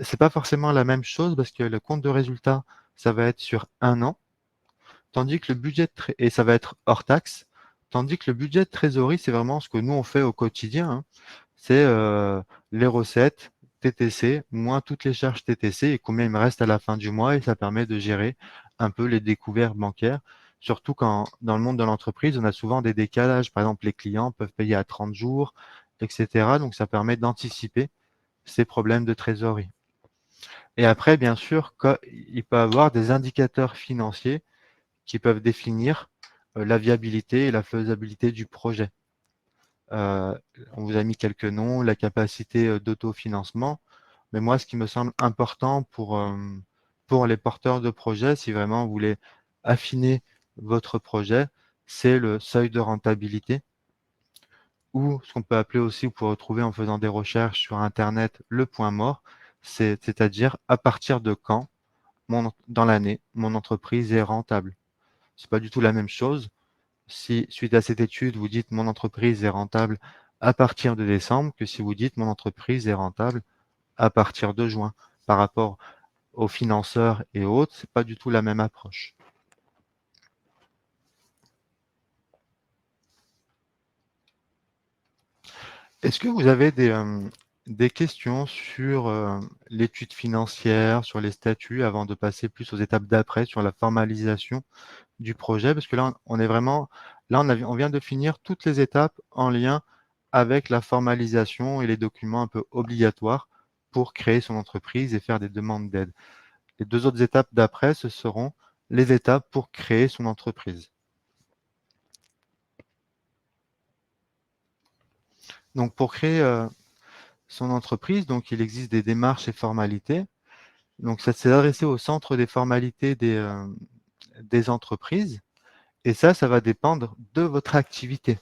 Speaker 1: C'est pas forcément la même chose parce que le compte de résultat, ça va être sur un an, tandis que le budget et ça va être hors taxe, tandis que le budget de trésorerie, c'est vraiment ce que nous on fait au quotidien. Hein. C'est les recettes TTC moins toutes les charges TTC et combien il me reste à la fin du mois et ça permet de gérer un peu les découvertes bancaires surtout quand dans le monde de l'entreprise, on a souvent des décalages. Par exemple, les clients peuvent payer à 30 jours, etc. Donc, ça permet d'anticiper ces problèmes de trésorerie. Et après, bien sûr, il peut y avoir des indicateurs financiers qui peuvent définir la viabilité et la faisabilité du projet. On vous a mis quelques noms, la capacité d'autofinancement. Mais moi, ce qui me semble important pour les porteurs de projets, si vraiment vous voulez affiner votre projet, c'est le seuil de rentabilité, ou ce qu'on peut appeler aussi, vous pouvez retrouver en faisant des recherches sur Internet, le point mort, c'est-à-dire à partir de quand, dans l'année, mon entreprise est rentable. C'est pas du tout la même chose. Si, suite à cette étude, vous dites mon entreprise est rentable à partir de décembre, que si vous dites mon entreprise est rentable à partir de juin. Par rapport aux financeurs et autres, c'est pas du tout la même approche. Est-ce que vous avez des questions sur l'étude financière, sur les statuts, avant de passer plus aux étapes d'après, sur la formalisation du projet? Parce que là, on est vraiment, là, on vient de finir toutes les étapes en lien avec la formalisation et les documents un peu obligatoires pour créer son entreprise et faire des demandes d'aide. Les deux autres étapes d'après, ce seront les étapes pour créer son entreprise. Donc, pour créer son entreprise, donc il existe des démarches et formalités. Donc, ça s'est adressé au centre des formalités des entreprises. Et ça va dépendre de votre activité.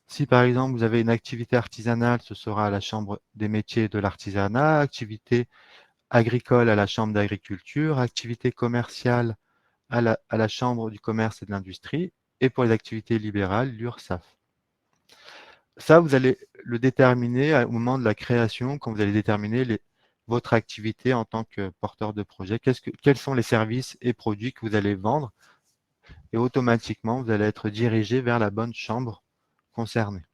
Speaker 1: Si par exemple vous avez une activité artisanale, ce sera à la Chambre des métiers et de l'artisanat, activité agricole à la Chambre d'agriculture, activité commerciale à la Chambre du commerce et de l'industrie, et pour les activités libérales, l'URSSAF. Ça, vous allez le déterminer au moment de la création, quand vous allez déterminer votre activité en tant que porteur de projet. Quels sont les services et produits que vous allez vendre? Et automatiquement, vous allez être dirigé vers la bonne chambre concernée.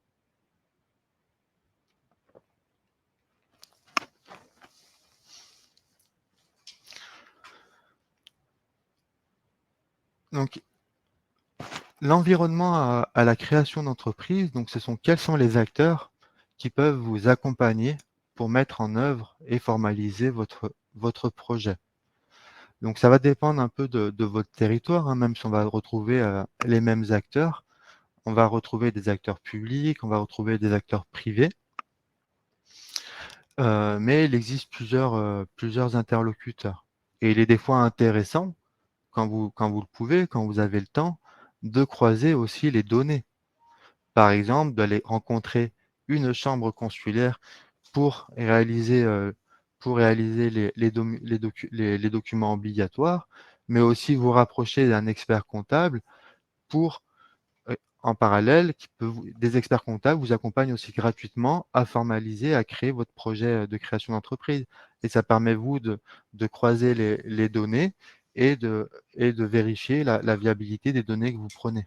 Speaker 1: Donc, l'environnement à la création d'entreprise, donc quels sont les acteurs qui peuvent vous accompagner pour mettre en œuvre et formaliser votre projet. Donc ça va dépendre un peu de votre territoire, hein, même si on va retrouver les mêmes acteurs. On va retrouver des acteurs publics, on va retrouver des acteurs privés, mais il existe plusieurs interlocuteurs. Et il est des fois intéressant, quand vous le pouvez, quand vous avez le temps, de croiser aussi les données. Par exemple, d'aller rencontrer une chambre consulaire pour réaliser les documents obligatoires, mais aussi vous rapprocher d'un expert comptable pour, en parallèle, des experts comptables vous accompagnent aussi gratuitement à formaliser, à créer votre projet de création d'entreprise. Et ça permet, vous, de croiser les données et de vérifier la viabilité des données que vous prenez.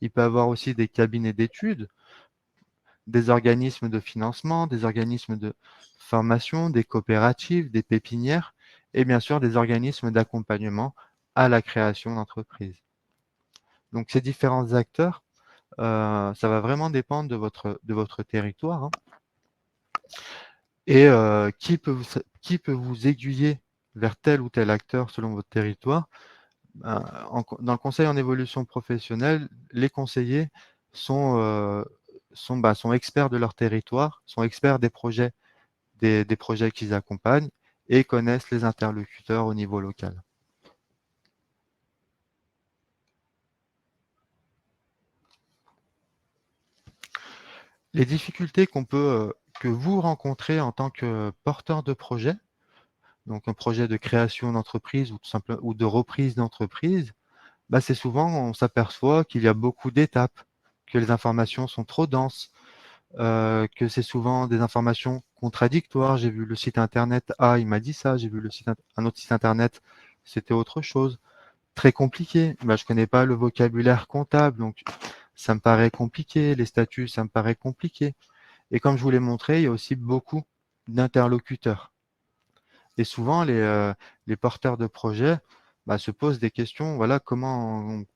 Speaker 1: Il peut y avoir aussi des cabinets d'études, des organismes de financement, des organismes de formation, des coopératives, des pépinières et bien sûr des organismes d'accompagnement à la création d'entreprise. Donc ces différents acteurs, ça va vraiment dépendre de votre territoire, hein. Et qui peut vous aiguiller vers tel ou tel acteur selon votre territoire? Dans le conseil en évolution professionnelle, les conseillers sont experts de leur territoire, sont experts des projets qu'ils accompagnent et connaissent les interlocuteurs au niveau local. Les difficultés que vous rencontrez en tant que porteur de projet, donc un projet de création d'entreprise ou de reprise d'entreprise, bah c'est souvent, on s'aperçoit qu'il y a beaucoup d'étapes, que les informations sont trop denses, que c'est souvent des informations contradictoires. J'ai vu le site internet A, il m'a dit ça, j'ai vu un autre site internet, c'était autre chose. Très compliqué. Bah, je connais pas le vocabulaire comptable, donc ça me paraît compliqué. Les statuts, ça me paraît compliqué. Et comme je vous l'ai montré, il y a aussi beaucoup d'interlocuteurs. Et souvent, les porteurs de projets se pose des questions, voilà,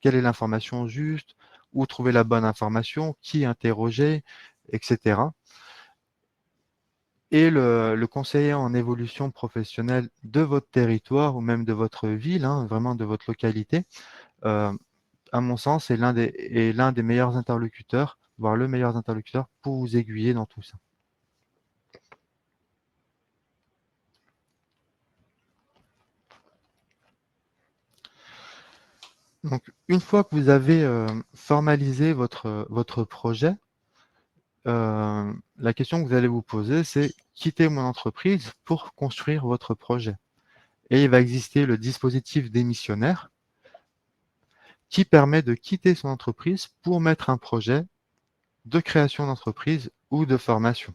Speaker 1: quelle est l'information juste, où trouver la bonne information, qui interroger, etc. Et le conseiller en évolution professionnelle de votre territoire ou même de votre ville, hein, vraiment de votre localité, euh, à mon sens, est l'un des meilleurs interlocuteurs, voire le meilleur interlocuteur pour vous aiguiller dans tout ça. Donc, une fois que vous avez formalisé votre projet, la question que vous allez vous poser, c'est quitter mon entreprise pour construire votre projet. Et il va exister le dispositif démissionnaire qui permet de quitter son entreprise pour mettre un projet de création d'entreprise ou de formation.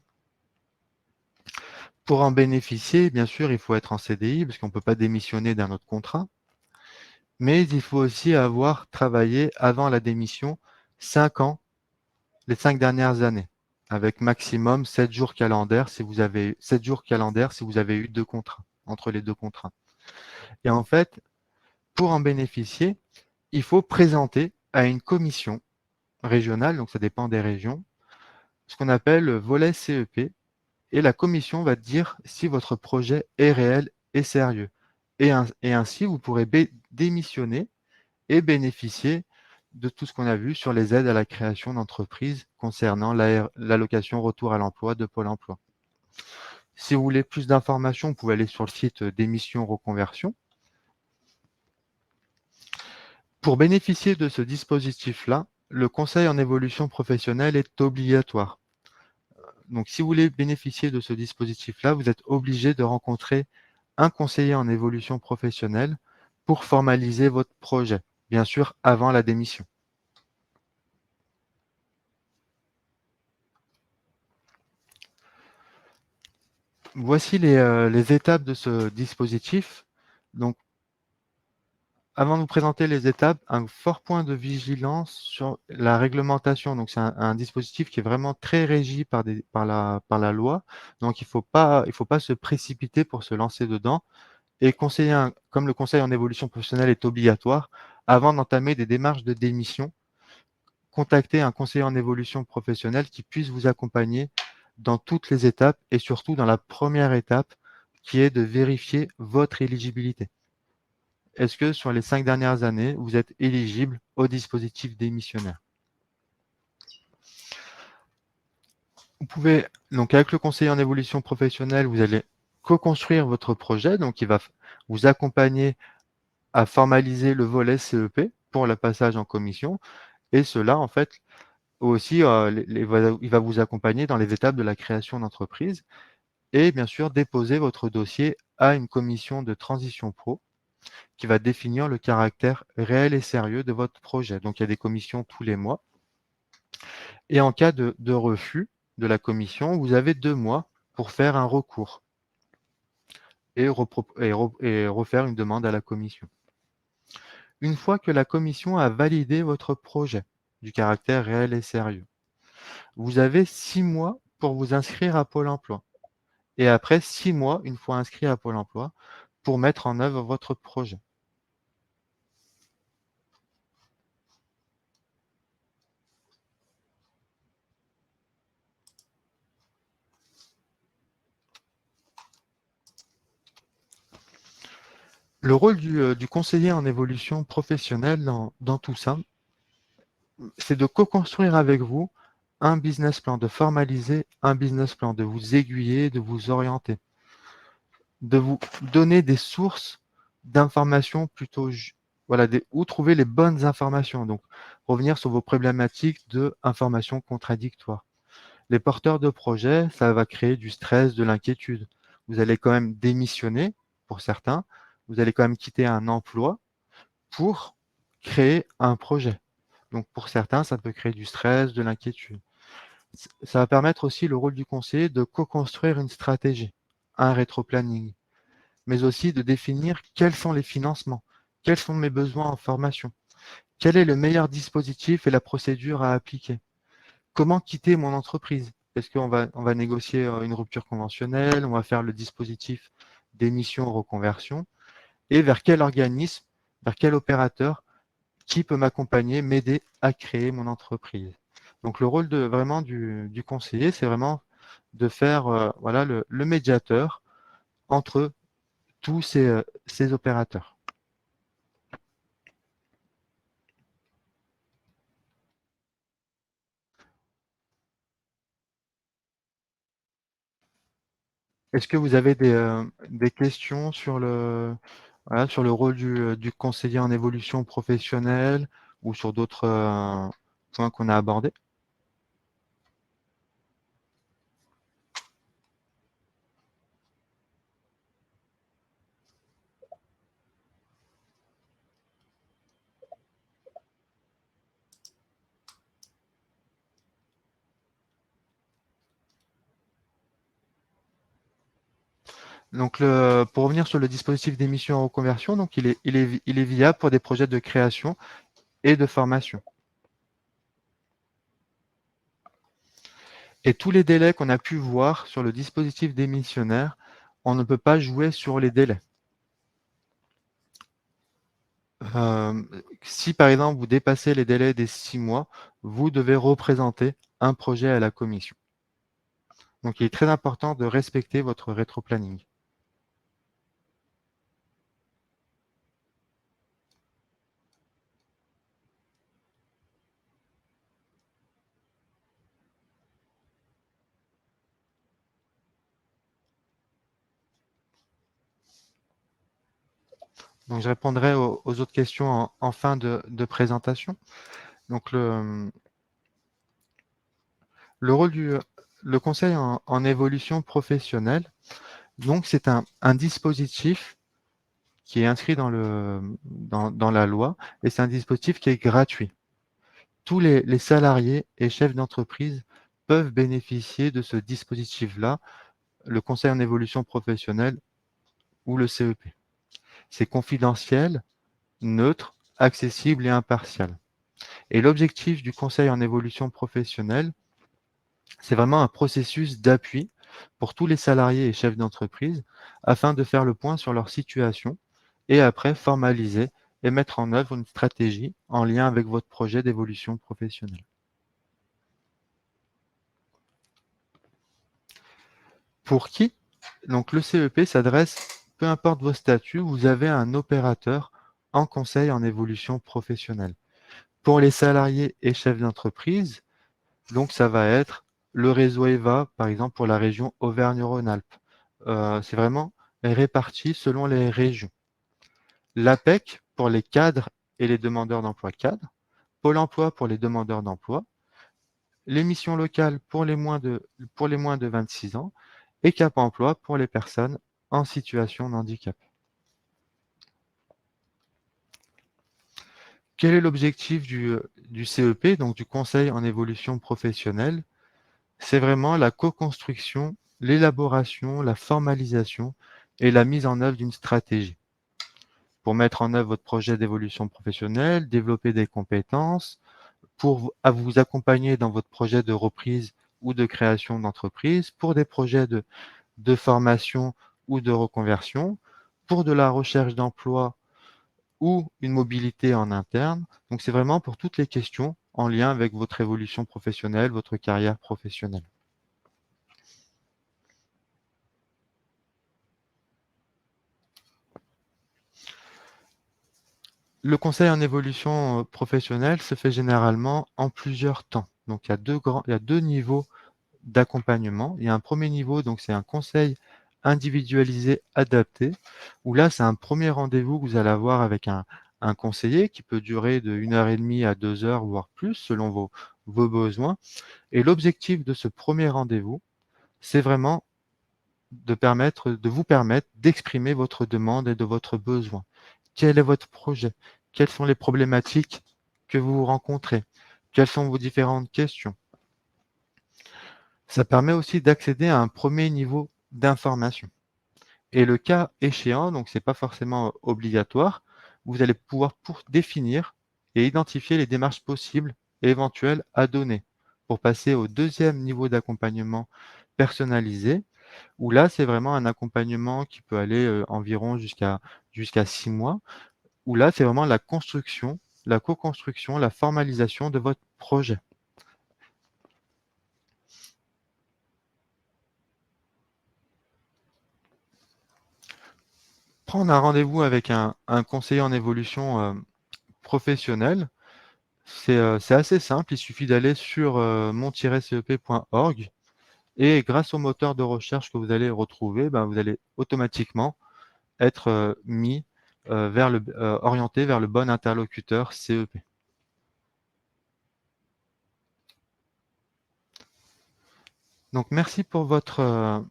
Speaker 1: Pour en bénéficier, bien sûr, il faut être en CDI parce qu'on ne peut pas démissionner d'un autre contrat, mais il faut aussi avoir travaillé avant la démission 5 ans, les 5 dernières années, avec maximum 7 jours calendaires si vous avez 7 jours calendaires si vous avez eu 2 contrats, entre les 2 contrats. Et en fait, pour en bénéficier, il faut présenter à une commission régionale, donc ça dépend des régions, ce qu'on appelle le volet CEP, et la commission va dire si votre projet est réel et sérieux. Et ainsi, vous pourrez démissionner et bénéficier de tout ce qu'on a vu sur les aides à la création d'entreprises concernant l'allocation retour à l'emploi de Pôle emploi. Si vous voulez plus d'informations, vous pouvez aller sur le site d'émission Reconversion. Pour bénéficier de ce dispositif-là, le conseil en évolution professionnelle est obligatoire. Donc, si vous voulez bénéficier de ce dispositif-là, vous êtes obligé de rencontrer un conseiller en évolution professionnelle pour formaliser votre projet, bien sûr avant la démission. Voici les étapes de ce dispositif. Donc, avant de vous présenter les étapes, un fort point de vigilance sur la réglementation. Donc, c'est un dispositif qui est vraiment très régi par la loi. Donc, il faut pas se précipiter pour se lancer dedans. Et comme le conseil en évolution professionnelle est obligatoire, avant d'entamer des démarches de démission, contactez un conseiller en évolution professionnelle qui puisse vous accompagner dans toutes les étapes et surtout dans la première étape qui est de vérifier votre éligibilité. Est-ce que sur les 5 dernières années, vous êtes éligible au dispositif démissionnaire? Vous pouvez, donc avec le conseiller en évolution professionnelle, vous allez co-construire votre projet, donc il va vous accompagner à formaliser le volet CEP pour le passage en commission. Et cela, en fait, aussi, il va vous accompagner dans les étapes de la création d'entreprise et bien sûr déposer votre dossier à une commission de transition pro qui va définir le caractère réel et sérieux de votre projet. Donc, il y a des commissions tous les mois. Et en cas de refus de la commission, vous avez 2 mois pour faire un recours et refaire une demande à la commission. Une fois que la commission a validé votre projet du caractère réel et sérieux, vous avez 6 mois pour vous inscrire à Pôle emploi. Et après 6 mois, une fois inscrit à Pôle emploi, pour mettre en œuvre votre projet. Le rôle du conseiller en évolution professionnelle dans tout ça, c'est de co-construire avec vous un business plan, de formaliser un business plan, de vous aiguiller, de vous orienter, de vous donner des sources d'informations voilà, où trouver les bonnes informations. Donc, revenir sur vos problématiques de informations contradictoires. Les porteurs de projets, ça va créer du stress, de l'inquiétude. Vous allez quand même démissionner pour certains, vous allez quand même quitter un emploi pour créer un projet. Donc pour certains, ça peut créer du stress, de l'inquiétude. Ça va permettre aussi le rôle du conseiller de co-construire une stratégie, un rétro-planning, mais aussi de définir quels sont les financements, quels sont mes besoins en formation, quel est le meilleur dispositif et la procédure à appliquer, comment quitter mon entreprise. Est-ce on va négocier une rupture conventionnelle, on va faire le dispositif d'émission reconversion, et vers quel organisme vers quel opérateur, qui peut m'accompagner, m'aider à créer mon entreprise. Donc le rôle vraiment du conseiller, c'est vraiment de faire voilà, le médiateur entre tous ces opérateurs. Est-ce que vous avez des questions sur voilà, sur le rôle du conseiller en évolution professionnelle ou sur d'autres points qu'on a abordés? Donc, pour revenir sur le dispositif d'émission en reconversion, donc il est viable pour des projets de création et de formation. Et tous les délais qu'on a pu voir sur le dispositif démissionnaire, on ne peut pas jouer sur les délais. Si par exemple vous dépassez les délais des 6 mois, vous devez représenter un projet à la commission. Donc il est très important de respecter votre rétroplanning. Donc je répondrai aux autres questions en fin de présentation. Donc le rôle le conseil en évolution professionnelle, donc c'est un dispositif qui est inscrit dans la loi et c'est un dispositif qui est gratuit. Tous les salariés et chefs d'entreprise peuvent bénéficier de ce dispositif-là, le conseil en évolution professionnelle ou le CEP. C'est confidentiel, neutre, accessible et impartial. Et l'objectif du conseil en évolution professionnelle, c'est vraiment un processus d'appui pour tous les salariés et chefs d'entreprise afin de faire le point sur leur situation et après formaliser et mettre en œuvre une stratégie en lien avec votre projet d'évolution professionnelle. Pour qui? Donc le CEP s'adresse, peu importe vos statuts, vous avez un opérateur en conseil en évolution professionnelle. Pour les salariés et chefs d'entreprise, donc ça va être le réseau EVA, par exemple pour la région Auvergne-Rhône-Alpes. C'est vraiment réparti selon les régions. L'APEC pour les cadres et les demandeurs d'emploi cadres, Pôle emploi pour les demandeurs d'emploi, les missions locales pour les moins de 26 ans et Cap emploi pour les personnes en situation de handicap. Quel est l'objectif du CEP, donc du conseil en évolution professionnelle? C'est vraiment la co-construction, l'élaboration, la formalisation et la mise en œuvre d'une stratégie pour mettre en œuvre votre projet d'évolution professionnelle, développer des compétences, à vous accompagner dans votre projet de reprise ou de création d'entreprise, pour des projets de formation ou de reconversion, pour de la recherche d'emploi ou une mobilité en interne. Donc c'est vraiment pour toutes les questions en lien avec votre évolution professionnelle, votre carrière professionnelle. Le conseil en évolution professionnelle se fait généralement en plusieurs temps. Donc il y a deux niveaux d'accompagnement. Il y a un premier niveau, donc c'est un conseil individualisé adapté, où là c'est un premier rendez-vous que vous allez avoir avec un conseiller qui peut durer de 1 heure et demie à 2 heures, voire plus, selon vos besoins. Et l'objectif de ce premier rendez-vous, c'est vraiment de vous permettre d'exprimer votre demande et de votre besoin. Quel est votre projet? Quelles sont les problématiques que vous rencontrez? Quelles sont vos différentes questions? Ça permet aussi d'accéder à un premier niveau d'information. Et le cas échéant, donc c'est pas forcément obligatoire, vous allez pouvoir définir et identifier les démarches possibles et éventuelles à donner pour passer au deuxième niveau d'accompagnement personnalisé, où là, c'est vraiment un accompagnement qui peut aller environ jusqu'à 6 mois, où là, c'est vraiment la construction, la co-construction, la formalisation de votre projet. Prendre un rendez-vous avec un conseiller en évolution professionnelle, c'est assez simple. Il suffit d'aller sur mon-cep.org et grâce au moteur de recherche que vous allez retrouver, ben, vous allez automatiquement être mis orienté vers le bon interlocuteur CEP. Donc merci pour votre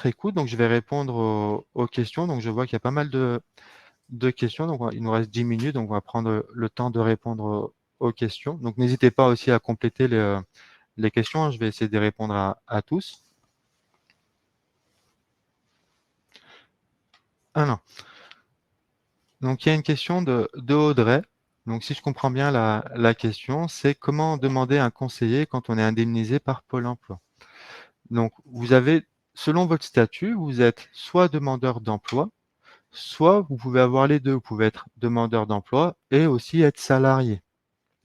Speaker 1: écoute. Donc je vais répondre aux questions. Donc je vois qu'il y a pas mal de questions. Donc il nous reste 10 minutes. Donc on va prendre le temps de répondre aux questions. Donc n'hésitez pas aussi à compléter les questions, hein. Je vais essayer de répondre à tous. Alors, donc il y a une question de Audrey. Donc si je comprends bien la question, c'est comment demander un conseiller quand on est indemnisé par Pôle emploi. Donc vous avez, selon votre statut, vous êtes soit demandeur d'emploi, soit vous pouvez avoir les deux. Vous pouvez être demandeur d'emploi et aussi être salarié.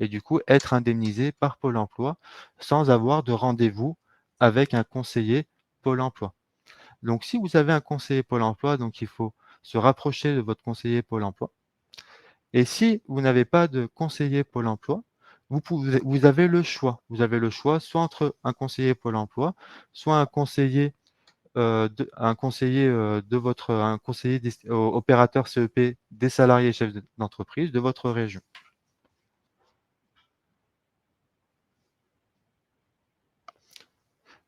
Speaker 1: Et du coup, être indemnisé par Pôle emploi sans avoir de rendez-vous avec un conseiller Pôle emploi. Donc, si vous avez un conseiller Pôle emploi, donc il faut se rapprocher de votre conseiller Pôle emploi. Et si vous n'avez pas de conseiller Pôle emploi, vous avez le choix. Vous avez le choix soit entre un conseiller Pôle emploi, soit un conseiller un conseiller opérateur CEP des salariés chefs d'entreprise de votre région.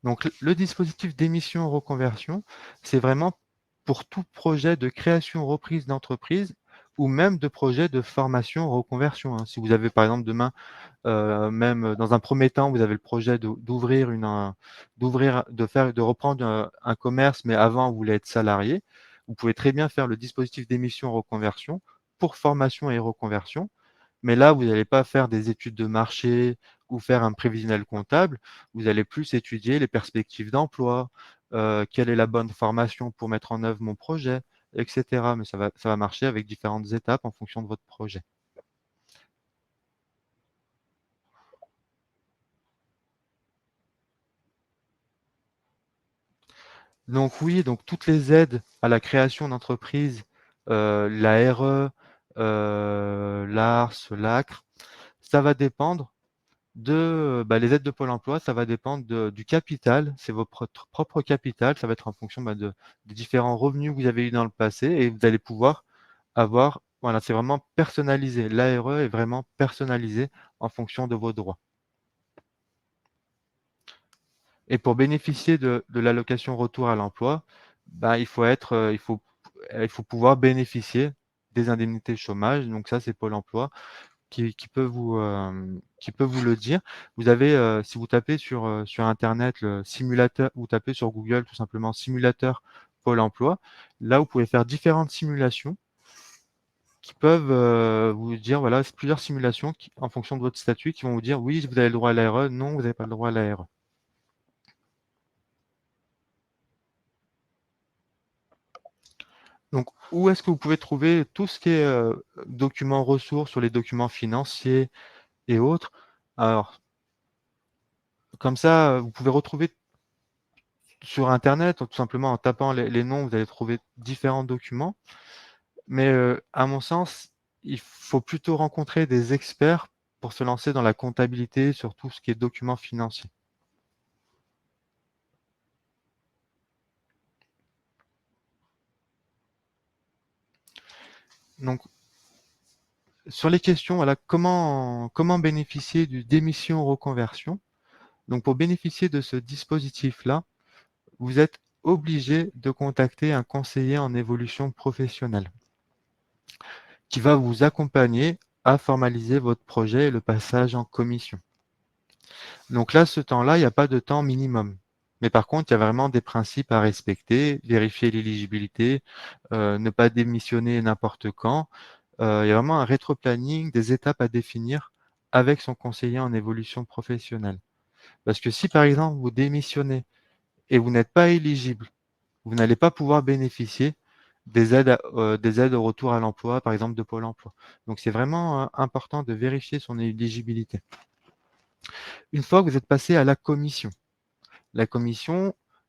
Speaker 1: Donc le dispositif d'émission reconversion, c'est vraiment pour tout projet de création reprise d'entreprise ou même de projet de formation reconversion, hein. Si vous avez par exemple demain, même dans un premier temps, vous avez le projet de reprendre un commerce, mais avant vous voulez être salarié, vous pouvez très bien faire le dispositif d'émission reconversion pour formation et reconversion. Mais là, vous n'allez pas faire des études de marché ou faire un prévisionnel comptable. Vous allez plus étudier les perspectives d'emploi, quelle est la bonne formation pour mettre en œuvre mon projet, etc. Mais ça va marcher avec différentes étapes en fonction de votre projet. Donc oui, donc toutes les aides à la création d'entreprise, la RE, l'ARS, l'ACRE, ça va dépendre les aides de Pôle emploi, ça va dépendre du capital, c'est votre propre capital, ça va être en fonction des différents revenus que vous avez eu dans le passé et vous allez pouvoir avoir, voilà, c'est vraiment personnalisé. L'ARE est vraiment personnalisé en fonction de vos droits. Et pour bénéficier de l'allocation retour à l'emploi, bah, il faut pouvoir bénéficier des indemnités chômage. Donc ça, c'est Pôle emploi qui peut vous le dire. Vous avez, si vous tapez sur internet le simulateur, vous tapez sur Google tout simplement simulateur Pôle emploi, là vous pouvez faire différentes simulations qui peuvent vous dire, voilà, c'est plusieurs simulations en fonction de votre statut qui vont vous dire oui, vous avez le droit à l'ARE, non, vous n'avez pas le droit à l'ARE. Donc, où est-ce que vous pouvez trouver tout ce qui est documents ressources sur les documents financiers et autres? Alors, comme ça, vous pouvez retrouver sur internet, tout simplement en tapant les noms, vous allez trouver différents documents. Mais à mon sens, il faut plutôt rencontrer des experts pour se lancer dans la comptabilité sur tout ce qui est documents financiers. Donc, sur les questions, voilà, comment bénéficier du démission reconversion? Donc, pour bénéficier de ce dispositif-là, vous êtes obligé de contacter un conseiller en évolution professionnelle qui va vous accompagner à formaliser votre projet et le passage en commission. Donc là, ce temps-là, il n'y a pas de temps minimum. Mais par contre, il y a vraiment des principes à respecter, vérifier l'éligibilité, ne pas démissionner n'importe quand. Il y a vraiment un rétro-planning, des étapes à définir avec son conseiller en évolution professionnelle. Parce que si par exemple vous démissionnez et vous n'êtes pas éligible, vous n'allez pas pouvoir bénéficier des aides au retour à l'emploi, par exemple de Pôle emploi. Donc c'est vraiment important de vérifier son éligibilité. Une fois que vous êtes passé à la commission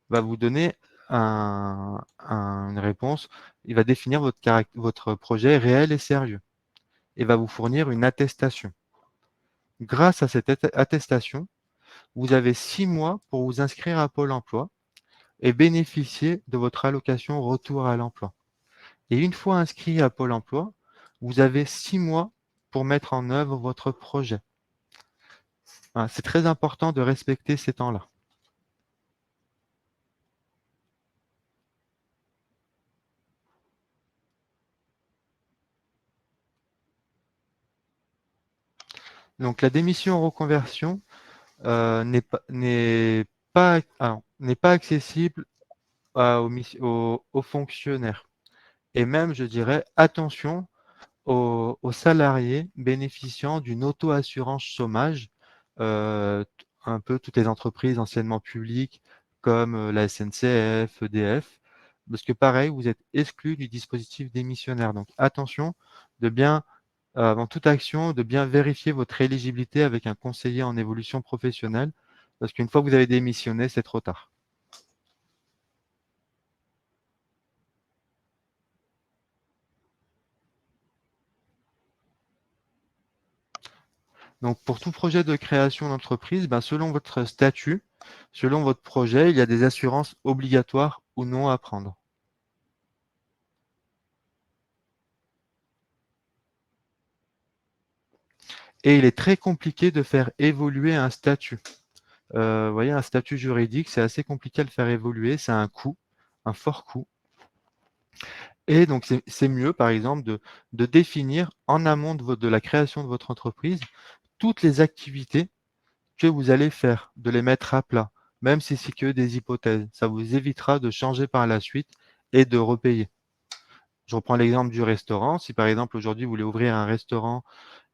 Speaker 1: va vous donner une réponse, il va définir votre projet réel et sérieux et va vous fournir une attestation. Grâce à cette attestation, vous avez 6 mois pour vous inscrire à Pôle emploi et bénéficier de votre allocation retour à l'emploi. Et une fois inscrit à Pôle emploi, vous avez 6 mois pour mettre en œuvre votre projet. Voilà, c'est très important de respecter ces temps-là. Donc la démission reconversion n'est pas accessible aux fonctionnaires. Et même, je dirais, attention aux salariés bénéficiant d'une auto-assurance chômage, un peu toutes les entreprises anciennement publiques comme la SNCF, EDF, parce que pareil, vous êtes exclus du dispositif démissionnaire. Donc attention de bien, avant toute action, de bien vérifier votre éligibilité avec un conseiller en évolution professionnelle, parce qu'une fois que vous avez démissionné, c'est trop tard. Donc, pour tout projet de création d'entreprise, ben, selon votre statut, selon votre projet, il y a des assurances obligatoires ou non à prendre. Et il est très compliqué de faire évoluer un statut. Vous voyez, un statut juridique, c'est assez compliqué à le faire évoluer, c'est un coût, un fort coût. Et donc, c'est mieux, par exemple, de définir en amont de la création de votre entreprise toutes les activités que vous allez faire, de les mettre à plat, même si c'est que des hypothèses. Ça vous évitera de changer par la suite et de repayer. Je reprends l'exemple du restaurant. Si par exemple aujourd'hui vous voulez ouvrir un restaurant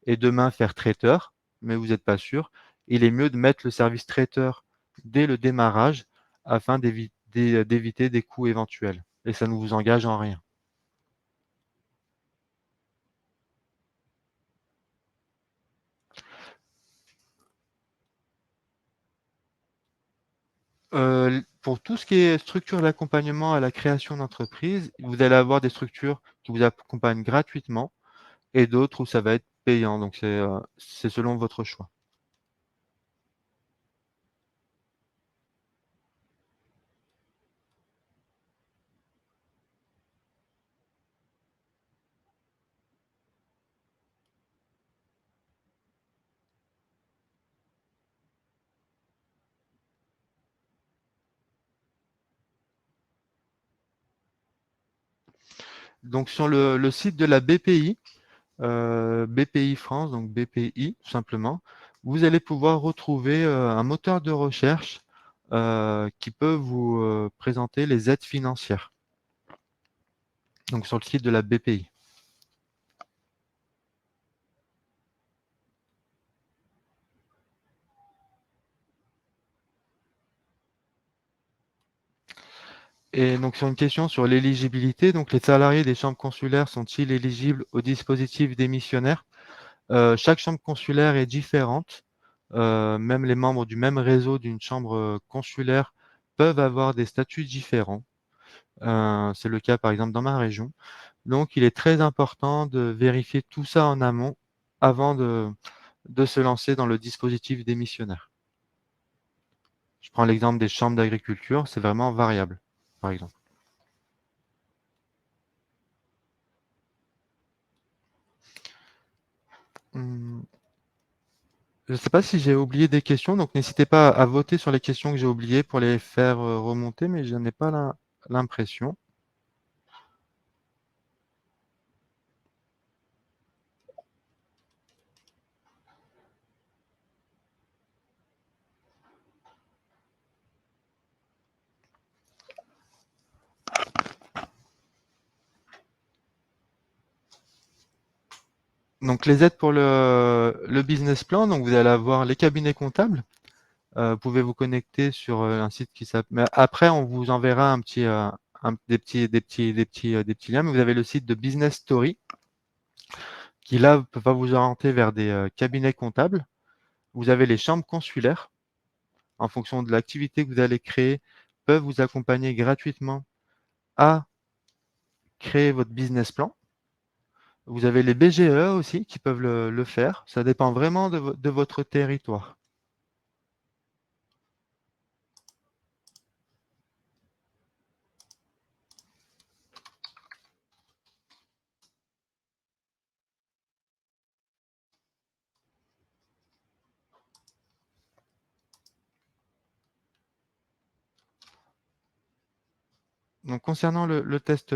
Speaker 1: et demain faire traiteur, mais vous n'êtes pas sûr, il est mieux de mettre le service traiteur dès le démarrage afin d'éviter des coûts éventuels. Et ça ne vous engage en rien. Pour tout ce qui est structure d'accompagnement à la création d'entreprise, vous allez avoir des structures qui vous accompagnent gratuitement et d'autres où ça va être payant. Donc c'est selon votre choix. Donc sur le site de la BPI, BPI France, donc BPI tout simplement, vous allez pouvoir retrouver un moteur de recherche qui peut vous présenter les aides financières. Donc sur le site de la BPI. Et donc sur une question sur l'éligibilité, donc les salariés des chambres consulaires sont-ils éligibles au dispositif démissionnaire? Chaque chambre consulaire est différente. Même les membres du même réseau d'une chambre consulaire peuvent avoir des statuts différents. C'est le cas par exemple dans ma région. Donc il est très important de vérifier tout ça en amont avant de se lancer dans le dispositif démissionnaire. Je prends l'exemple des chambres d'agriculture, c'est vraiment variable, par exemple. Hum, Je ne sais pas si j'ai oublié des questions, donc n'hésitez pas à voter sur les questions que j'ai oubliées pour les faire remonter, mais je n'ai pas l'impression. Donc les aides pour le business plan, donc vous allez avoir les cabinets comptables. Vous pouvez vous connecter sur un site qui s'appelle. Mais après, on vous enverra des petits liens, mais vous avez le site de Business Story qui là va vous orienter vers des cabinets comptables. Vous avez les chambres consulaires, en fonction de l'activité que vous allez créer, peuvent vous accompagner gratuitement à créer votre business plan. Vous avez les BGE aussi qui peuvent le faire. Ça dépend vraiment de votre territoire. Donc concernant le test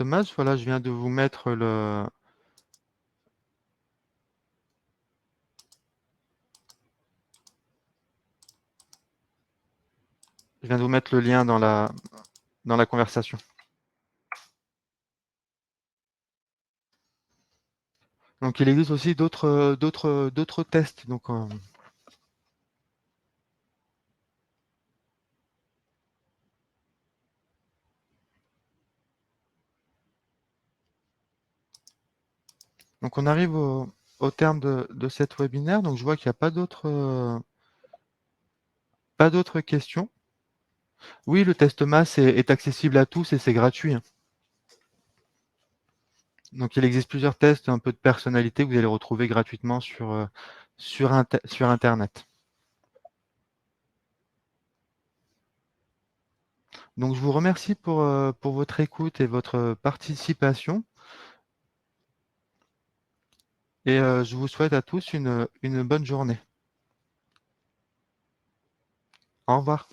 Speaker 1: match, voilà, je viens de vous mettre le lien dans la conversation. Donc il existe aussi d'autres tests. Donc on arrive au terme de cette webinaire. Donc je vois qu'il n'y a pas d'autres questions. Oui, le test masse est accessible à tous et c'est gratuit, hein. Donc il existe plusieurs tests un peu de personnalité que vous allez retrouver gratuitement sur Internet. Donc je vous remercie pour votre écoute et votre participation et je vous souhaite à tous une bonne journée. Au revoir.